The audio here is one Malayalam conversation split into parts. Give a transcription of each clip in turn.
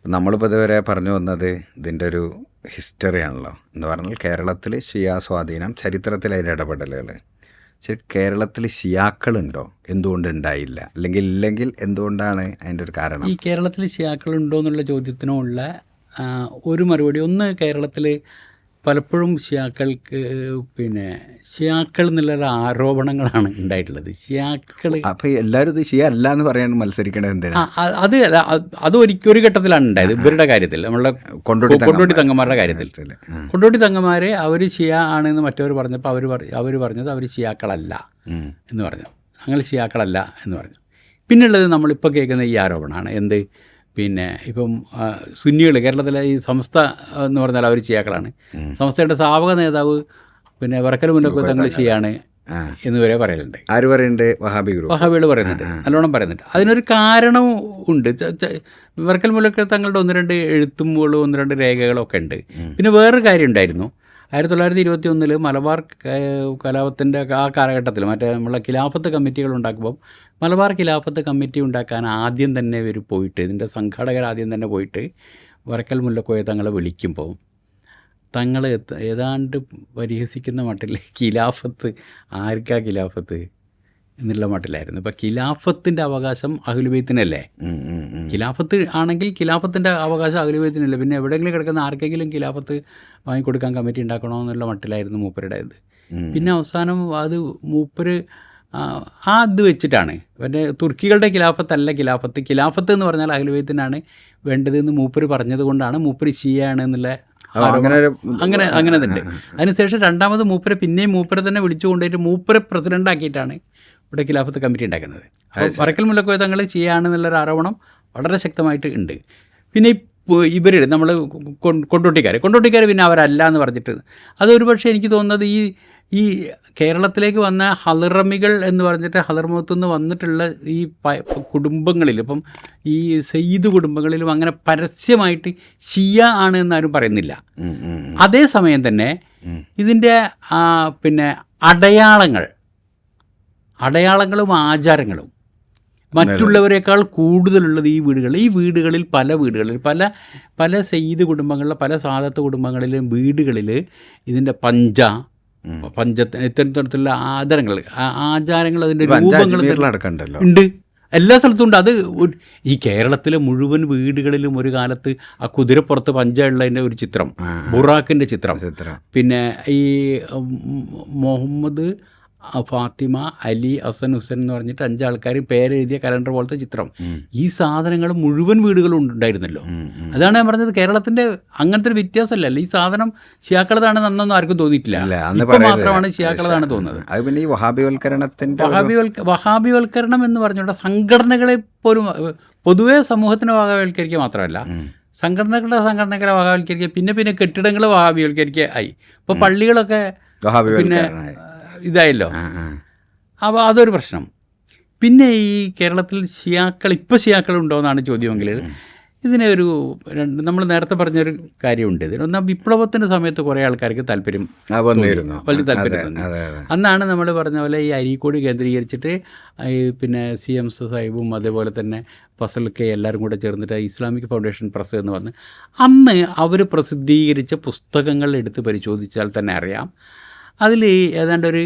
നമ്മളിപ്പോൾ ഇതുവരെ പറഞ്ഞു വന്നത് ഇതിൻ്റെ ഒരു ഹിസ്റ്ററിയാണല്ലോ. എന്ന് പറഞ്ഞാൽ കേരളത്തിൽ ഷിയ സ്വാധീനം, ചരിത്രത്തിൽ അതിൻ്റെ ഇടപെടലുകൾ. പക്ഷേ കേരളത്തിൽ ഷിയാക്കളുണ്ടോ, എന്തുകൊണ്ട് ഉണ്ടായില്ല, ഇല്ലെങ്കിൽ എന്തുകൊണ്ടാണ് അതിൻ്റെ ഒരു കാരണം? ഈ കേരളത്തിൽ ഷിയാക്കളുണ്ടോ എന്നുള്ള ചോദ്യത്തിനുള്ള ഒരു മറുപടി, ഒന്ന് കേരളത്തിൽ പലപ്പോഴും ഷിയാക്കൾക്ക് ഷിയാക്കൾ എന്നുള്ള ആരോപണങ്ങളാണ് ഉണ്ടായിട്ടുള്ളത്. ഷിയാക്കൾ അപ്പോൾ എല്ലാവരും ഇത് ഷിയ അല്ല എന്ന് പറയാൻ മത്സരിക്കേണ്ടത് എന്തിനാ? അത് ഒരു ഘട്ടത്തിലാണ് ഉണ്ടായത്. ഇവരുടെ കാര്യത്തിൽ, നമ്മളുടെ കൊണ്ടോട്ടി തങ്ങന്മാരുടെ കാര്യത്തിൽ, കൊണ്ടോട്ടി തങ്ങന്മാർ അവർ ഷിയ ആണെന്ന് മറ്റവർ പറഞ്ഞപ്പോൾ അവർ പറഞ്ഞത് അവർ ഷിയാക്കളല്ല എന്ന് പറഞ്ഞു. ഞങ്ങൾ ഷിയാക്കളല്ല എന്ന് പറഞ്ഞു. പിന്നുള്ളത് നമ്മളിപ്പോൾ കേൾക്കുന്ന ഈ ആരോപണമാണ്. എന്ത് ഇപ്പം സുന്നികൾ കേരളത്തിലെ ഈ സംസ്ഥ എന്ന് പറഞ്ഞാൽ അവർ ഷിയാക്കളാണ്. സംസ്ഥയുടെ സ്ഥാപക നേതാവ് വറക്കൽ മുന്നൊക്കെ തങ്ങൾ ഷിയാണ് എന്ന് വരെ പറയലുണ്ട്. ആര് പറയുന്നുണ്ട്? വഹാബികൾ പറയുന്നുണ്ട്, നല്ലോണം പറയുന്നുണ്ട്. അതിനൊരു കാരണവും ഉണ്ട്. വറക്കൽ മുല്ലക്കൽ തങ്ങളുടെ 1-2 എഴുത്തുമ്പോഴും 1-2 രേഖകളൊക്കെ ഉണ്ട്. പിന്നെ വേറൊരു കാര്യം ഉണ്ടായിരുന്നു. 1921 മലബാർ കലാപത്തിൻ്റെ ആ കാലഘട്ടത്തിൽ നമ്മളെ ഖിലാഫത്ത് കമ്മിറ്റികൾ ഉണ്ടാക്കുമ്പം മലബാർ ഖിലാഫത്ത് കമ്മിറ്റി ഉണ്ടാക്കാൻ ആദ്യം തന്നെ ഇവർ പോയിട്ട്, ഇതിൻ്റെ സംഘാടകർ ആദ്യം തന്നെ പോയിട്ട് വറക്കൽ മുല്ലക്കോയ തങ്ങളെ വിളിക്കുമ്പോൾ തങ്ങൾ ഏതാണ്ട് പരിഹസിക്കുന്ന മട്ടിൽ ഖിലാഫത്ത് ആർക്കാ ഖിലാഫത്ത് എന്നുള്ള മട്ടിലായിരുന്നു. ഇപ്പം ഖിലാഫത്തിൻ്റെ അവകാശം അഹ്ലുബൈത്തിനല്ലേ? ഖിലാഫത്ത് ആണെങ്കിൽ ഖിലാഫത്തിൻ്റെ അവകാശം അഹ്ലുബൈത്തിനല്ലേ? പിന്നെ എവിടെയെങ്കിലും കിടക്കുന്ന ആർക്കെങ്കിലും ഖിലാഫത്ത് വാങ്ങിക്കൊടുക്കാൻ കമ്മിറ്റി ഉണ്ടാക്കണോ എന്നുള്ള മട്ടിലായിരുന്നു മൂപ്പരുടേത്. പിന്നെ അവസാനം അത് മൂപ്പര് അത് വെച്ചിട്ടാണ് തുർക്കികളുടെ ഖിലാഫത്തല്ല ഖിലാഫത്ത് എന്ന് പറഞ്ഞാൽ അഹ്ലുബൈത്തിനാണ് വേണ്ടതെന്ന് മൂപ്പര് പറഞ്ഞത് കൊണ്ടാണ് മൂപ്പര് ഷിയയാണ് എന്നുള്ള അങ്ങനെ ഉണ്ട്. അതിനുശേഷം രണ്ടാമത് മൂപ്പരെ തന്നെ വിളിച്ചു കൊണ്ടുപോയിട്ട് മൂപ്പരെ പ്രസിഡൻ്റ് ആക്കിയിട്ടാണ് ഇവിടെ ഖിലാഫത്ത് കമ്മിറ്റി ഉണ്ടാക്കുന്നത്. വറക്കൽ മുല്ലക്കോയ തങ്ങൾ ചെയ്യാണെന്നുള്ളൊരു ആരോപണം വളരെ ശക്തമായിട്ട് ഉണ്ട്. പിന്നെ ഇവർ നമ്മൾ കൊണ്ടോട്ടിക്കാർ പിന്നെ അവരല്ല എന്ന് പറഞ്ഞിട്ട്, അതൊരു പക്ഷേ എനിക്ക് തോന്നുന്നത് ഈ കേരളത്തിലേക്ക് വന്ന ഹലറമികൾ എന്ന് പറഞ്ഞിട്ട് ഹലർമൗത്ത് നിന്ന് വന്നിട്ടുള്ള ഈ കുടുംബങ്ങളിൽ, ഇപ്പം ഈ സയ്യിദ് കുടുംബങ്ങളിലും അങ്ങനെ പരസ്യമായിട്ട് ഷിയ ആണ് എന്നാരും പറയുന്നില്ല. അതേസമയം തന്നെ ഇതിൻ്റെ അടയാളങ്ങളും ആചാരങ്ങളും മറ്റുള്ളവരെക്കാൾ കൂടുതലുള്ളത് ഈ വീടുകളിൽ പല സയ്യിദ് കുടുംബങ്ങളിലെ പല സാദത്ത് കുടുംബങ്ങളിലും വീടുകളിൽ ഇതിൻ്റെ പഞ്ചത്തിന് ഇത്തരത്തിലുള്ള ആചാരങ്ങൾ അതിൻ്റെ രൂപങ്ങൾ ഉണ്ട്, എല്ലാ സ്ഥലത്തും ഉണ്ട്. അത് ഈ കേരളത്തിലെ മുഴുവൻ വീടുകളിലും ഒരു കാലത്ത് ആ കുതിരപ്പുറത്ത് പഞ്ചമുള്ളതിൻ്റെ ഒരു ചിത്രം, ബുറാക്കിൻ്റെ ചിത്രം, പിന്നെ ഈ മുഹമ്മദ്, ഫാത്തിമ, അലി, ഹസൻ, ഹുസൈൻ എന്ന് പറഞ്ഞിട്ട് 5 ആൾക്കാർ പേരെഴുതിയ കലണ്ടർ പോലത്തെ ചിത്രം, ഈ സാധനങ്ങൾ മുഴുവൻ വീടുകളും ഉണ്ടായിരുന്നല്ലോ. അതാണ് ഞാൻ പറഞ്ഞത്, കേരളത്തിൻ്റെ അങ്ങനത്തെ ഒരു വ്യത്യാസമല്ല. ഈ സാധനം ഷിയാക്കളതാണ് നന്നൊന്നും ആർക്കും തോന്നിയിട്ടില്ല. ഇപ്പോൾ മാത്രമാണ് ഷിയാക്കളതാണ് തോന്നുന്നത്. വഹാബിവൽക്കരണം എന്ന് പറഞ്ഞുകൊണ്ട് സംഘടനകളെ പോലും പൊതുവേ സമൂഹത്തിനെ വഹാബിവൽക്കരിക്കുക മാത്രമല്ല, സംഘടനകളെ വഹാബിവൽക്കരിക്കുക, പിന്നെ കെട്ടിടങ്ങൾ വഹാബിവൽക്കരിക്കുക ആയി. ഇപ്പോൾ പള്ളികളൊക്കെ ഇതായല്ലോ. അപ്പോൾ അതൊരു പ്രശ്നം. പിന്നെ ഈ കേരളത്തിൽ ഷിയാക്കൾ ഉണ്ടോ എന്നാണ് ചോദ്യമെങ്കിൽ ഇതിനെ നമ്മൾ നേരത്തെ പറഞ്ഞൊരു കാര്യമുണ്ട്. ഒന്നാം വിപ്ലവത്തിൻ്റെ സമയത്ത് കുറേ ആൾക്കാർക്ക് താല്പര്യം വലിയ താല്പര്യം. അന്നാണ് നമ്മൾ പറഞ്ഞ പോലെ ഈ അരീക്കോട് കേന്ദ്രീകരിച്ചിട്ട് CM സാഹിബും അതേപോലെ തന്നെ ഫസൽ കെ എല്ലാവരും കൂടെ ചേർന്നിട്ട് ഇസ്ലാമിക് ഫൗണ്ടേഷൻ പ്രസ് എന്ന് പറഞ്ഞ് അന്ന് അവർ പ്രസിദ്ധീകരിച്ച പുസ്തകങ്ങൾ എടുത്ത് പരിശോധിച്ചാൽ തന്നെ അറിയാം, അതിൽ ഏതാണ്ടൊരു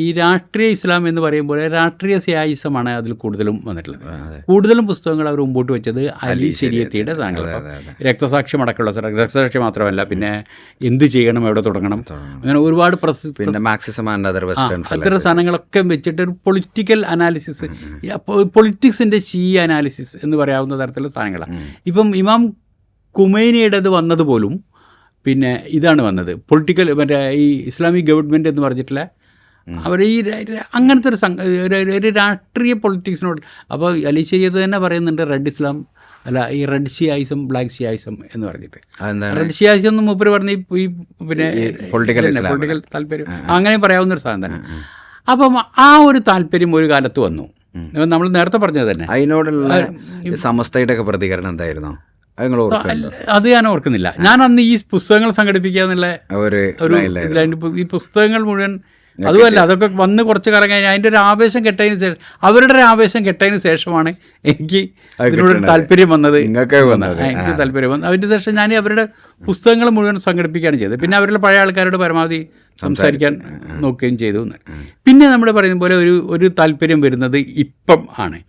ഈ രാഷ്ട്രീയ ഇസ്ലാം എന്ന് പറയുമ്പോൾ രാഷ്ട്രീയ സിയായിസമാണ് അതിൽ കൂടുതലും വന്നിട്ടുള്ളത്. കൂടുതലും പുസ്തകങ്ങൾ അവർ മുമ്പോട്ട് വെച്ചത് അലി ശരീഅത്തിയുടെ സാധനങ്ങൾ, രക്തസാക്ഷ്യം അടക്കമുള്ള രക്തസാക്ഷി മാത്രമല്ല, പിന്നെ എന്ത് ചെയ്യണം, എവിടെ തുടങ്ങണം, അങ്ങനെ ഒരുപാട് അത്തരം സാധനങ്ങളൊക്കെ വെച്ചിട്ട് ഒരു പൊളിറ്റിക്കൽ അനാലിസിസ്, പൊളിറ്റിക്സിൻ്റെ അനാലിസിസ് എന്ന് പറയാവുന്ന തരത്തിലുള്ള സാധനങ്ങളാണ്. ഇപ്പം ഇമാം കുമൈനിയുടേത് വന്നതുപോലും ഇതാണ് വന്നത്, പൊളിറ്റിക്കൽ ഈ ഇസ്ലാമിക് ഗവൺമെൻറ് എന്ന് പറഞ്ഞിട്ടുള്ള അവർ ഈ അങ്ങനത്തെ ഒരു രാഷ്ട്രീയ പൊളിറ്റിക്സിനോട്. അപ്പോൾ അലി ശരീഅത്ത് തന്നെ പറയുന്നുണ്ട് ഈ റെഡ് ഷിയായിസം, ബ്ലാക്ക് ഷിയായിസം എന്ന് പറഞ്ഞിട്ട്. റെഡ് ഷിയായിസം എന്ന് മൂപ്പര് പറഞ്ഞ ഈ പൊളിറ്റിക്കൽ താല്പര്യം അങ്ങനെ പറയാവുന്നൊരു സാധനം തന്നെ. അപ്പം ആ ഒരു താല്പര്യം ഒരു കാലത്ത് വന്നു. നമ്മൾ നേരത്തെ പറഞ്ഞത് തന്നെ. അതിനോടുള്ള സമസ്തയുടെ ഒക്കെ പ്രതികരണം എന്തായിരുന്നു? അത് ഞാൻ ഓർക്കുന്നില്ല. ഞാൻ അന്ന് ഈ പുസ്തകങ്ങൾ സംഘടിപ്പിക്കുക എന്നുള്ള ഈ പുസ്തകങ്ങൾ മുഴുവൻ അതുമല്ല, അതൊക്കെ വന്ന് കുറച്ച് കാലം കഴിഞ്ഞ് അതിൻ്റെ ഒരു ആവേശം കെട്ടതിന് ശേഷം, അവരുടെ ഒരു ആവേശം കെട്ടതിന് ശേഷമാണ് എനിക്ക് ഇതിനോട് താല്പര്യം വന്നത്. എനിക്ക് താല്പര്യം വന്നത്. അതിൻ്റെ ശേഷം ഞാൻ അവരുടെ പുസ്തകങ്ങൾ മുഴുവൻ സംഘടിപ്പിക്കുകയാണ് ചെയ്തത്. പിന്നെ അവരുടെ പഴയ ആൾക്കാരോട് പരമാവധി സംസാരിക്കാൻ നോക്കുകയും ചെയ്തു. പിന്നെ നമ്മൾ പറയുന്ന പോലെ ഒരു താല്പര്യം വരുന്നത് ഇപ്പം ആണ്.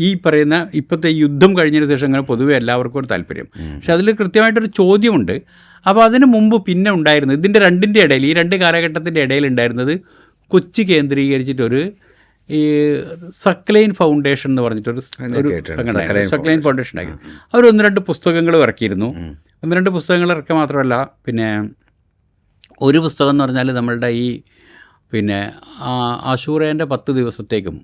ഈ പറയുന്ന ഇപ്പോഴത്തെ യുദ്ധം കഴിഞ്ഞതിന് ശേഷം അങ്ങനെ പൊതുവെ എല്ലാവർക്കും ഒരു താല്പര്യം. പക്ഷെ അതിൽ കൃത്യമായിട്ടൊരു ചോദ്യമുണ്ട്. അപ്പോൾ അതിന് മുമ്പ് പിന്നെ ഉണ്ടായിരുന്നത് ഇതിൻ്റെ രണ്ടിൻ്റെ ഇടയിൽ, ഈ രണ്ട് കാലഘട്ടത്തിൻ്റെ ഇടയിൽ ഉണ്ടായിരുന്നത് കൊച്ചി കേന്ദ്രീകരിച്ചിട്ടൊരു ഈ സക്ലൈൻ ഫൗണ്ടേഷൻ എന്ന് പറഞ്ഞിട്ടൊരു സംഘടന, സക്ലൈൻ ഫൗണ്ടേഷൻ ആക്കി. അവർ 1-2 പുസ്തകങ്ങൾ ഇറക്കിയിരുന്നു. 1-2 പുസ്തകങ്ങൾ ഇറക്കുക മാത്രമല്ല, പിന്നെ ഒരു പുസ്തകം എന്ന് പറഞ്ഞാൽ നമ്മളുടെ ഈ പിന്നെ ആശൂറേൻ്റെ 10 ദിവസത്തേക്കും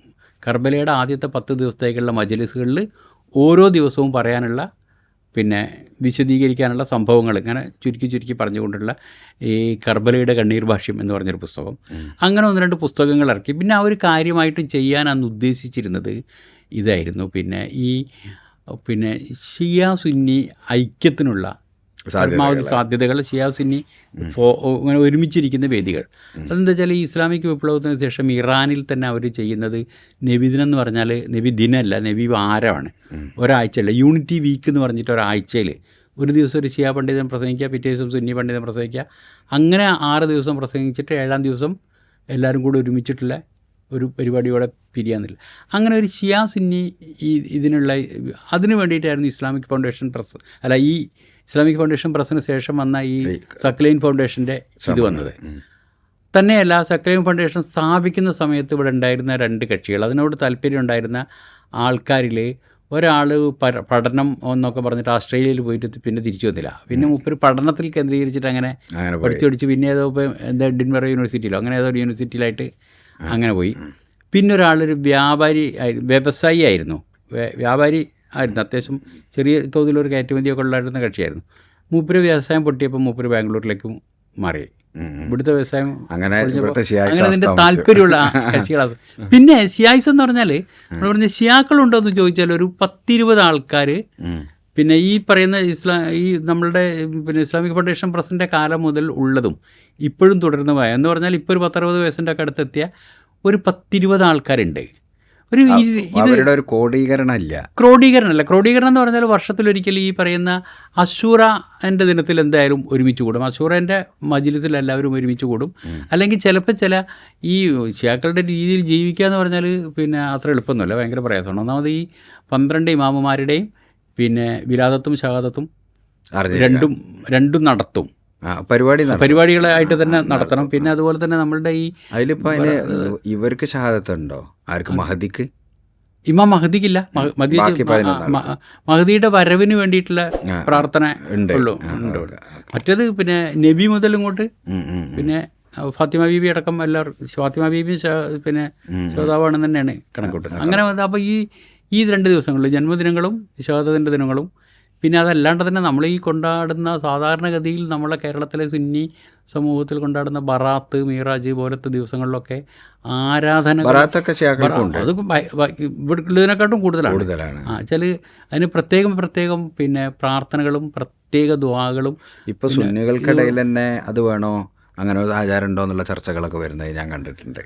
കർബലയുടെ ആദ്യത്തെ 10 ദിവസത്തേക്കുള്ള മജ്‌ലിസുകളിൽ ഓരോ ദിവസവും പറയാനുള്ള പിന്നെ വിശദീകരിക്കാനുള്ള സംഭവങ്ങൾ ഇങ്ങനെ ചുരുക്കി പറഞ്ഞുകൊണ്ടുള്ള ഈ കർബലയുടെ കണ്ണീർ ഭാഷ്യം എന്ന് പറഞ്ഞൊരു പുസ്തകം. അങ്ങനെ 1-2 പുസ്തകങ്ങൾ ഇറക്കി. പിന്നെ അവർ കാര്യമായിട്ടും ചെയ്യാൻ അന്ന് ഉദ്ദേശിച്ചിരുന്നത് ഇതായിരുന്നു, പിന്നെ ഷിയ സുന്നി ഐക്യത്തിനുള്ള പരമാവധി സാധ്യതകൾ, ഷിയ സുന്നി അങ്ങനെ ഒരുമിച്ചിരിക്കുന്ന വേദികൾ. അതെന്താ വെച്ചാൽ ഈ ഇസ്ലാമിക് വിപ്ലവത്തിന് ശേഷം ഇറാനിൽ തന്നെ അവർ ചെയ്യുന്നത് നബിദിനം എന്ന് പറഞ്ഞാൽ നബിദിനമല്ല, നബി വാരമാണ്. ഒരാഴ്ചയല്ല, യൂണിറ്റി വീക്ക് എന്ന് പറഞ്ഞിട്ട് ഒരാഴ്ചയിൽ ഒരു ദിവസം ഒരു ഷിയ പണ്ഡിതൻ പ്രസംഗിക്കുക, പിറ്റേ ദിവസം സുന്നി പണ്ഡിതൻ പ്രസംഗിക്കുക, അങ്ങനെ 6 ദിവസം പ്രസംഗിച്ചിട്ട് 7-ാം ദിവസം എല്ലാവരും കൂടെ ഒരുമിച്ചിട്ടുള്ള ഒരു പരിപാടിയോടെ പിരിയാന്നില്ല. അങ്ങനെ ഒരു ഷിയ സുന്നി അതിന് വേണ്ടിയിട്ടായിരുന്നു ഇസ്ലാമിക് ഫൗണ്ടേഷൻ പ്രസ്, അല്ല ഈ ഇസ്ലാമിക് ഫൗണ്ടേഷൻ പ്രസ്സിന് ശേഷം വന്ന ഈ സക്ലൈൻ ഫൗണ്ടേഷൻ്റെ ഇത് വന്നത്. തന്നെയല്ല, സക്ലൈൻ ഫൗണ്ടേഷൻ സ്ഥാപിക്കുന്ന സമയത്ത് ഇവിടെ ഉണ്ടായിരുന്ന 2 കക്ഷികൾ, അതിനോട് താല്പര്യം ഉണ്ടായിരുന്ന ആൾക്കാരിൽ ഒരാൾ പഠനം എന്നൊക്കെ പറഞ്ഞിട്ട് ആസ്ട്രേലിയയിൽ പോയിട്ട് പിന്നെ തിരിച്ചു വന്നില്ല. പിന്നെ മൂപ്പര് പഠനത്തിൽ കേന്ദ്രീകരിച്ചിട്ട് അങ്ങനെ പഠിച്ച് പിന്നെ ഏതോ എന്താ എഡിൻബറ യൂണിവേഴ്സിറ്റിയിലോ അങ്ങനെ ഏതോ യൂണിവേഴ്സിറ്റിയിലായിട്ട് അങ്ങനെ പോയി. പിന്നെ ഒരാളൊരു വ്യവസായി ആയിരുന്നു, അത്യാവശ്യം ചെറിയ തോതിലൊരു കയറ്റുമതിയൊക്കെ ഉള്ളായിരുന്ന കക്ഷിയായിരുന്നു. മൂപ്പര് വ്യവസായം പൊട്ടിയപ്പോൾ മൂപ്പര് ബാംഗ്ലൂരിലേക്ക് മാറി. ഇവിടുത്തെ വ്യവസായം അങ്ങനെ അതിൻ്റെ താല്പര്യമുള്ള കക്ഷികളാണ്. പിന്നെ ഷിയായിസ് എന്ന് പറഞ്ഞാൽ നമ്മൾ പറഞ്ഞ ഷിയാക്കളുണ്ടോ എന്ന് ചോദിച്ചാൽ ഒരു 10-20 ആൾക്കാർ പിന്നെ ഈ പറയുന്ന ഈ നമ്മളുടെ പിന്നെ ഇസ്ലാമിക് ഫൗണ്ടേഷൻ പ്രസിൻ്റെ കാലം മുതൽ ഉള്ളതും ഇപ്പോഴും തുടരുന്നതുമായ എന്ന് പറഞ്ഞാൽ ഇപ്പോൾ ഒരു 10-60 വയസ്സിൻ്റെ ഒക്കെ അടുത്തെത്തിയ ഒരു 10-20 ആൾക്കാരുണ്ട്. ഇവരുടെ ഒരു ക്രോഡീകരണമല്ല. ക്രോഡീകരണം എന്ന് പറഞ്ഞാൽ വർഷത്തിലൊരിക്കൽ ഈ പറയുന്ന അശൂറൻ്റെ ദിനത്തിൽ എന്തായാലും ഒരുമിച്ച് കൂടും. അശൂറൻ്റെ മജ്‌ലിസിൽ എല്ലാവരും ഒരുമിച്ച് കൂടും. അല്ലെങ്കിൽ ചിലപ്പോൾ ചില ഈ ഷിയാക്കളുടെ രീതിയിൽ ജീവിക്കുക എന്ന് പറഞ്ഞാൽ പിന്നെ അത്ര എളുപ്പമൊന്നുമല്ല, ഭയങ്കര പ്രയാസമാണ്. ഒന്നാമത് ഈ 12 ഇമാമുമാരുടെയും പിന്നെ വിലാദത്തും ഷഹാദത്തും രണ്ടും നടത്തും, പരിപാടികളായിട്ട് തന്നെ നടത്തണം. പിന്നെ അതുപോലെ തന്നെ നമ്മളുടെ ഈ അതിലിപ്പോൾ ഇവർക്ക് ഷഹാദത്തുണ്ടോ? ആർക്ക്? മഹദിക്ക്? ഇമാം മഹദിക്കില്ല. മഹദിയുടെ വരവിന് വേണ്ടിയിട്ടുള്ള പ്രാർത്ഥന ഉള്ളൂ. മറ്റേത് പിന്നെ നബി മുതൽ ഇങ്ങോട്ട് പിന്നെ ഫാത്തിമ ബീബി അടക്കം എല്ലാവരും, ഫാത്തിമ ബീബി പിന്നെ ശ്രോതാവാണെന്ന് തന്നെയാണ് കണക്കൂട്ടുന്നത്. അങ്ങനെ അപ്പോൾ ഈ 2 ദിവസങ്ങളിൽ ജന്മദിനങ്ങളും ഷഹാദത്തിൻ്റെ ദിനങ്ങളും, പിന്നെ അതല്ലാണ്ട് തന്നെ നമ്മൾ ഈ കൊണ്ടാടുന്ന സാധാരണഗതിയിൽ നമ്മളെ കേരളത്തിലെ സുന്നി സമൂഹത്തിൽ കൊണ്ടാടുന്ന ബറാത്ത്, മീറാജ് പോലത്തെ ദിവസങ്ങളിലൊക്കെ ആരാധന അത് ഇവിടെക്കാട്ടും കൂടുതലാണ്. വെച്ചാൽ അതിന് പ്രത്യേകം പിന്നെ പ്രാർത്ഥനകളും പ്രത്യേക ദുആകളും. ഇപ്പോൾ സുന്നികൾക്കിടയിൽ തന്നെ അത് വേണോ, അങ്ങനെ ഒരു ആചാരം ഉണ്ടോ എന്നുള്ള ചർച്ചകളൊക്കെ വരുന്നത് ഞാൻ കണ്ടിട്ടുണ്ട്.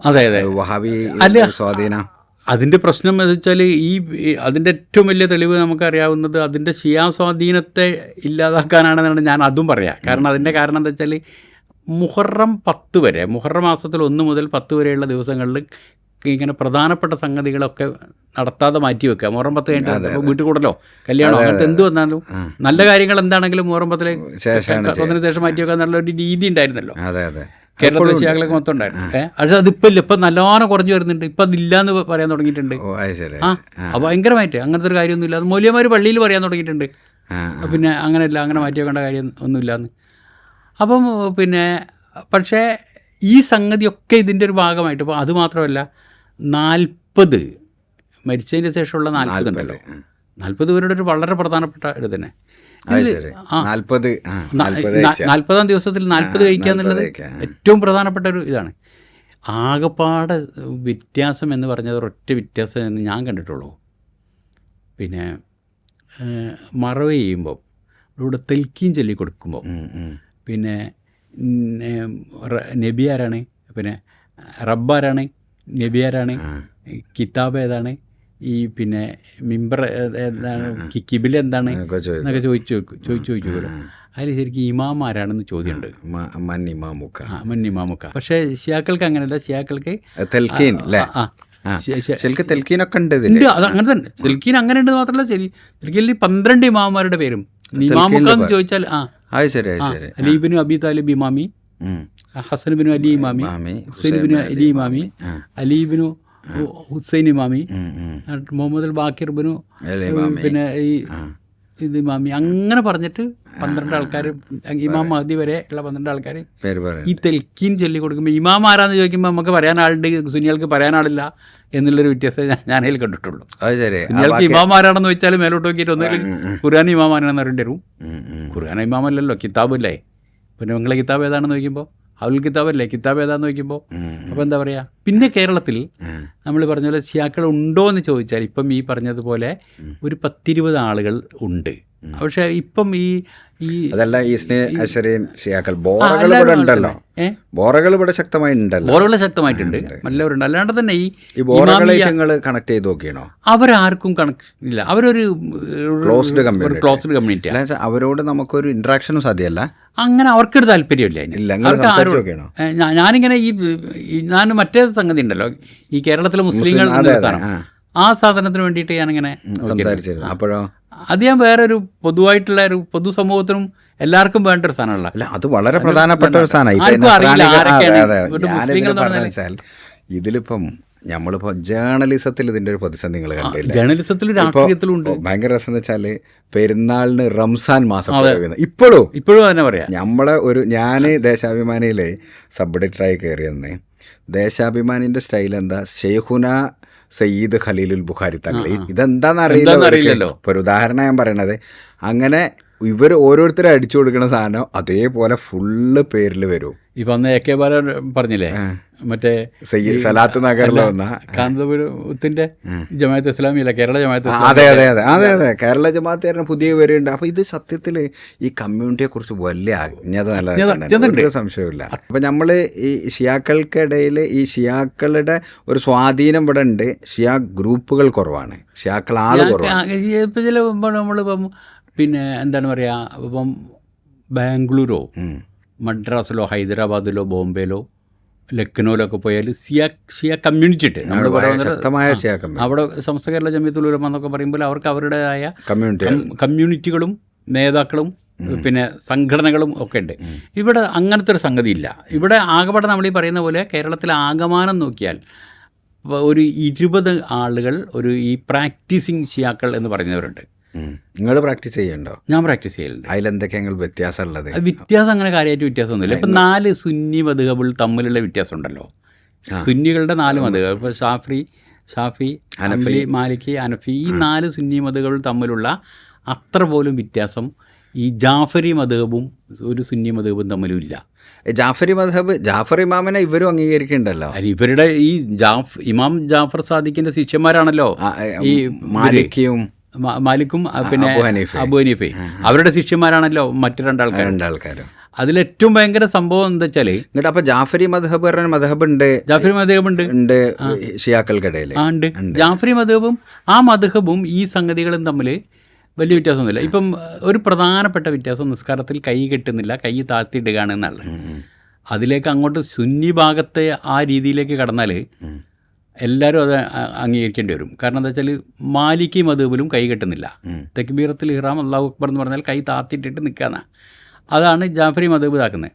അതെ, വഹാബി സ്വാധീനം. അതിൻ്റെ പ്രശ്നം എന്ന് വെച്ചാൽ അതിൻ്റെ ഏറ്റവും വലിയ തെളിവ് നമുക്കറിയാവുന്നത് അതിൻ്റെ ഷിയാ സ്വാധീനത്തെ ഇല്ലാതാക്കാനാണെന്നാണ് ഞാൻ അതും പറയാം. കാരണം അതിൻ്റെ കാരണം എന്താ വെച്ചാൽ മുഹറം 10 വരെ, മുഹറം മാസത്തിൽ 1 മുതൽ 10 വരെയുള്ള ദിവസങ്ങളിൽ ഇങ്ങനെ പ്രധാനപ്പെട്ട സംഗതികളൊക്കെ നടത്താതെ മാറ്റി വെക്കുക. മുഹറം 10 കഴിഞ്ഞിട്ട് വീട്ടിൽ കൂടലോ കല്യാണം അങ്ങനത്തെ എന്ത് വന്നാലും നല്ല കാര്യങ്ങൾ എന്താണെങ്കിലും മുഹറം 10 ശേഷം മാറ്റി വെക്കുക എന്നുള്ള ഒരു രീതി ഉണ്ടായിരുന്നല്ലോ കേരളത്തിലെ ഷിയാക്കളൊക്കെ മൊത്തം ഉണ്ടായിരുന്നു. പക്ഷേ അതിപ്പോൾ ഇല്ല, ഇപ്പം നല്ലോണം കുറഞ്ഞു വരുന്നുണ്ട്. ഇപ്പം അതില്ലാന്ന് പറയാൻ തുടങ്ങിയിട്ടുണ്ട്. അപ്പോൾ ഭയങ്കരമായിട്ട് അങ്ങനത്തെ ഒരു കാര്യമൊന്നുമില്ല. അത് മൗലവിമാർ പള്ളിയിൽ പറയാൻ തുടങ്ങിയിട്ടുണ്ട്. പിന്നെ അങ്ങനെയല്ല, അങ്ങനെ മാറ്റി വെക്കേണ്ട കാര്യം ഒന്നുമില്ലാന്ന്. അപ്പം പിന്നെ പക്ഷേ ഈ സംഗതിയൊക്കെ ഇതിൻ്റെ ഒരു ഭാഗമായിട്ട്, ഇപ്പോൾ അത് മാത്രമല്ല 40 മരിച്ചതിന് ശേഷമുള്ള 40 ഉണ്ടല്ലോ, 40 പേരുടെ ഒരു വളരെ പ്രധാനപ്പെട്ട ഒരു തന്നെ 40-ാം ദിവസത്തിൽ 40 കഴിക്കുക എന്നുള്ളത് ഏറ്റവും പ്രധാനപ്പെട്ട ഒരു ഇതാണ്. ആകപ്പാടെ വ്യത്യാസം എന്ന് പറഞ്ഞത് ഒരൊറ്റ വ്യത്യാസം എന്ന് ഞാൻ കണ്ടിട്ടുള്ളൂ. പിന്നെ മറവ് ചെയ്യുമ്പോൾ ഇവിടെ തെൽക്കീൻ ചൊല്ലി കൊടുക്കുമ്പോൾ പിന്നെ നബി ആരാണ്, പിന്നെ റബ്ബ് ആരാണ്, നബി ആരാണ്, കിതാബ് ഏതാണ്, ഈ പിന്നെ മിമ്പർ ഏതാണ്, കിബില എന്താണ് എന്നൊക്കെ ചോദിച്ചു. അതിൽ ശരിക്കും ഇമാം ആരാണെന്ന് ചോദ്യമുണ്ട്. മന്നിമാമുക്ക. പക്ഷേ ഷിയാക്കൾക്ക് അങ്ങനെയല്ല. ഷിയാക്കൾക്ക് തെൽക്കീനൊക്കെ ഉണ്ട്. അത് അങ്ങനെ തന്നെ. തെൽക്കീൻ അങ്ങനെ ഉണ്ട് മാത്രമല്ല, തെൽക്കീനിൽ 12 ഇമാമാരുടെ പേരും ഇമാമുക്ക എന്ന് ചോദിച്ചാൽ അലീബിനു അബി താലിബ് ഇമാമി, ഹസൻ ബിനു അലി ഇമാമി, ഹുസൈൻ ബിനു അലി ഇമാമി, അലീബിനു ഹുസൈൻ ഇമാമി, മുഹമ്മദ് ബാക്കിർ ബിനു പിന്നെ ഇത് ഇമാമി, അങ്ങനെ പറഞ്ഞിട്ട് 12 ആൾക്കാർ, ഇമാം മഹദി വരെ ഉള്ള 12 ആൾക്കാർ ഈ തെൽക്കീൻ ചൊല്ലി കൊടുക്കുമ്പോൾ ഇമാം ആരാന്ന് ചോദിക്കുമ്പോൾ നമുക്ക് പറയാൻ ആളുണ്ട്, സുനികൾക്ക് പറയാൻ ആളില്ല എന്നുള്ളൊരു വ്യത്യാസം ഞാനതിൽ കണ്ടിട്ടുള്ളൂ. സുനികൾക്ക് ഇമാം ആരാണെന്ന് വെച്ചാൽ മേലോട്ട് നോക്കിയിട്ട് ഒന്നുകിൽ ഖുർആൻ ഇമാം ആരാണെന്ന് അറിയേണ്ടി വരും. ഖുർആൻ ഇമാമല്ലല്ലോ, കിതാബല്ലേ. പിന്നെ നിങ്ങളെ കിതാബ് ഏതാണെന്ന് ചോദിക്കുമ്പോൾ അവൽ കിതാബല്ലേ, കിതാബ് ഏതാന്ന് ചോദിക്കുമ്പോൾ അപ്പോൾ എന്താ പറയുക. പിന്നെ കേരളത്തിൽ നമ്മൾ പറഞ്ഞ പോലെ ഷിയാക്കൾ ഉണ്ടോ എന്ന് ചോദിച്ചാൽ ഇപ്പം ഈ പറഞ്ഞതുപോലെ ഒരു 10-20 ആളുകൾ ഉണ്ട്. പക്ഷെ ഇപ്പം ഈ അതല്ല ബോറകൾ ഇവിടെ ഉണ്ടല്ലോ, ബോറകൾ ഇവിടെ ശക്തമായി ഉണ്ടല്ലോ, ബോറകൾ ശക്തമായിട്ടുണ്ട്, എല്ലാവരുണ്ട്. അല്ലാണ്ട് തന്നെ ഈ ബോറകളെ കണക്ട് ചെയ്ത് നോക്കിയാണോ? അവരാർക്കും കണക്ട് ഇല്ല. അവരൊരു ക്ലോസ്ഡ് കമ്മ്യൂണിറ്റി. അവരോട് നമുക്കൊരു ഇന്ററാക്ഷനും സാധ്യമല്ല. അങ്ങനെ അവർക്കൊരു താല്പര്യമില്ല. ഞാനിങ്ങനെ ഞാൻ മറ്റേ സംഗതി ഉണ്ടല്ലോ, ഈ കേരളത്തിലെ മുസ്ലിങ്ങൾ ആ സാധനത്തിന് വേണ്ടിയിട്ട് ഞാനിങ്ങനെ സംസാരിച്ചിരുന്നു. അപ്പോഴോ അത് ഞാൻ വേറൊരു പൊതുവായിട്ടുള്ള ഒരു പൊതുസമൂഹത്തിനും എല്ലാവർക്കും വേണ്ട ഒരു സാധനമല്ല. അല്ല, അത് വളരെ പ്രധാനപ്പെട്ട ഒരു സാധനമായി. ഇതിലിപ്പം നമ്മളിപ്പോൾ ജേർണലിസത്തിൽ ഇതിൻ്റെ ഒരു പ്രതിസന്ധി നിങ്ങൾ കണ്ടില്ല. ജേർണലിസത്തിലും രാഷ്ട്രീയത്തിലുണ്ട്. ഭയങ്കര രസം എന്ന് വെച്ചാൽ പെരുന്നാളിന് റംസാൻ മാസം ഇപ്പോഴും തന്നെ പറയാം. ഞാൻ ദേശാഭിമാനിയിൽ സബ് എഡിറ്ററായി കയറിയെന്ന്. ദേശാഭിമാനിൻ്റെ സ്റ്റൈൽ എന്താ, ഷെയ്ഖുന സയ്യിദ് ഖലീലുൽ ബുഖാരി തങ്ങളി, ഇതെന്താണെന്ന് അറിയില്ലല്ലോ. ഇപ്പോൾ ഒരു ഉദാഹരണം ഞാൻ പറയണത്, അങ്ങനെ ഇവർ ഓരോരുത്തരും അടിച്ചു കൊടുക്കുന്ന സാധനം അതേപോലെ ഫുള്ള് പേരിൽ വരും. ഇപ്പം AK ബാലൻ പറഞ്ഞില്ലേ, മറ്റേ സലാത്ത് നഗറിൽ വന്ന കാന്തപുരത്തിന്റെ ജമാഅത്ത് ഇസ്ലാമി അല്ല, കേരള ജമാഅത്ത്. അതെ കേരള ജമാഅത്ത് പുതിയ പേരുണ്ട്. അപ്പോൾ ഇത് സത്യത്തിൽ ഈ കമ്മ്യൂണിറ്റിയെ കുറിച്ച് വലിയ അജ്ഞത നല്ല സംശയമില്ല. അപ്പം നമ്മൾ ഈ ഷിയാക്കൾക്കിടയിൽ ഈ ഷിയാക്കളുടെ ഒരു സ്വാധീനം ഇവിടെ ഉണ്ട്. ഷിയാ ഗ്രൂപ്പുകൾ കുറവാണ്, ഷിയാക്കൾ ആൾ കുറവാണ്. നമ്മളിപ്പം പിന്നെ എന്താണ് പറയുക, ഇപ്പം ബാംഗ്ലൂരോ മദ്രാസിലോ ഹൈദരാബാദിലോ ബോംബെയിലോ ലക്നൗവിലൊക്കെ പോയാൽ ഷിയ കമ്മ്യൂണിറ്റി ഉണ്ട്. നമ്മൾ അവിടെ സമസ്ത കേരള ജമിയത്തുൽ ഉലമ എന്നൊക്കെ പറയുമ്പോൾ അവർക്ക് അവരുടേതായ കമ്മ്യൂണിറ്റികളും നേതാക്കളും പിന്നെ സംഘടനകളും ഒക്കെ ഉണ്ട്. ഇവിടെ അങ്ങനത്തെ ഒരു സംഗതിയില്ല. ഇവിടെ ആകെപ്പാടെ നമ്മൾ ഈ പറയുന്ന പോലെ കേരളത്തിലെ ആകമാനം നോക്കിയാൽ ഒരു 20 ആളുകൾ ഈ പ്രാക്ടീസിങ് ഷിയാക്കൾ എന്ന് പറയുന്നവരുണ്ട്. നിങ്ങൾ പ്രാക്ടീസ് ചെയ്യണ്ടോ? ഞാൻ പ്രാക്ടീസ് ചെയ്യലുണ്ട്. അതിലെന്തൊക്കെയാണ് വ്യത്യാസം ഉള്ളത്? വ്യത്യാസം അങ്ങനെ കാര്യമായിട്ട് വ്യത്യാസമൊന്നുമില്ല. ഇപ്പം 4 സുന്നി മദ്ഹബുകൾ തമ്മിലുള്ള വ്യത്യാസം ഉണ്ടല്ലോ. സുന്നികളുടെ 4 മദ്ഹബ്, ഇപ്പോൾ ഷാഫി ഹനഫി മാലിക്കി ഹനഫി, ഈ 4 സുന്നി മദ്ഹബുകൾ തമ്മിലുള്ള അത്ര പോലും വ്യത്യാസം ഈ ജാഫരി മദ്ഹബും ഒരു സുന്നി മദ്ഹബും തമ്മിലും ഇല്ല. ജാഫർ ഇമാമിനെ ഇവരും അംഗീകരിക്കുന്നുണ്ടല്ലോ. ഇവരുടെ ഈ ഇമാം ജാഫർ സാദിഖിന്റെ ശിഷ്യന്മാരാണല്ലോ ഈ മാലിക്കും പിന്നെ അബു ഹനീഫ, അവരുടെ ശിഷ്യന്മാരാണല്ലോ മറ്റു 2 ആൾക്കാർ. അതിലേറ്റവും ഭയങ്കര സംഭവം എന്താ വെച്ചാൽ, എന്നിട്ട് അപ്പോൾ ജാഫരി മദ്ഹബ് ഉണ്ട് ഷിയാക്കൾക്കിടയിൽ. ഉണ്ട് ജാഫരി മദ്ഹബും ആ മദ്ഹബും ഈ സംഗതികളും തമ്മിൽ വലിയ വ്യത്യാസമൊന്നുമില്ല. ഇപ്പം ഒരു പ്രധാനപ്പെട്ട വ്യത്യാസം, നിസ്കാരത്തിൽ കൈ കെട്ടുന്നില്ല, കൈ താഴ്ത്തിയിടുകയാണ് എന്നുള്ളത്. അതിലേക്ക് അങ്ങോട്ട് സുന്നി ഭാഗത്തെ ആ രീതിയിലേക്ക് കടന്നാൽ എല്ലാവരും അത് അംഗീകരിക്കേണ്ടി വരും. കാരണം എന്താ വെച്ചാൽ മാലിക്കി മദ്ഹബിലും കൈ കെട്ടുന്നില്ല. തക്ബീറത്തുൽ ഇഹ്റാം അല്ലാഹു അക്ബർ എന്ന് പറഞ്ഞാൽ കൈ താത്തിട്ടിട്ട് നിൽക്കാന്ന, അതാണ് ജാഫരി മദ്ഹബ് ഇതാക്കുന്നത്.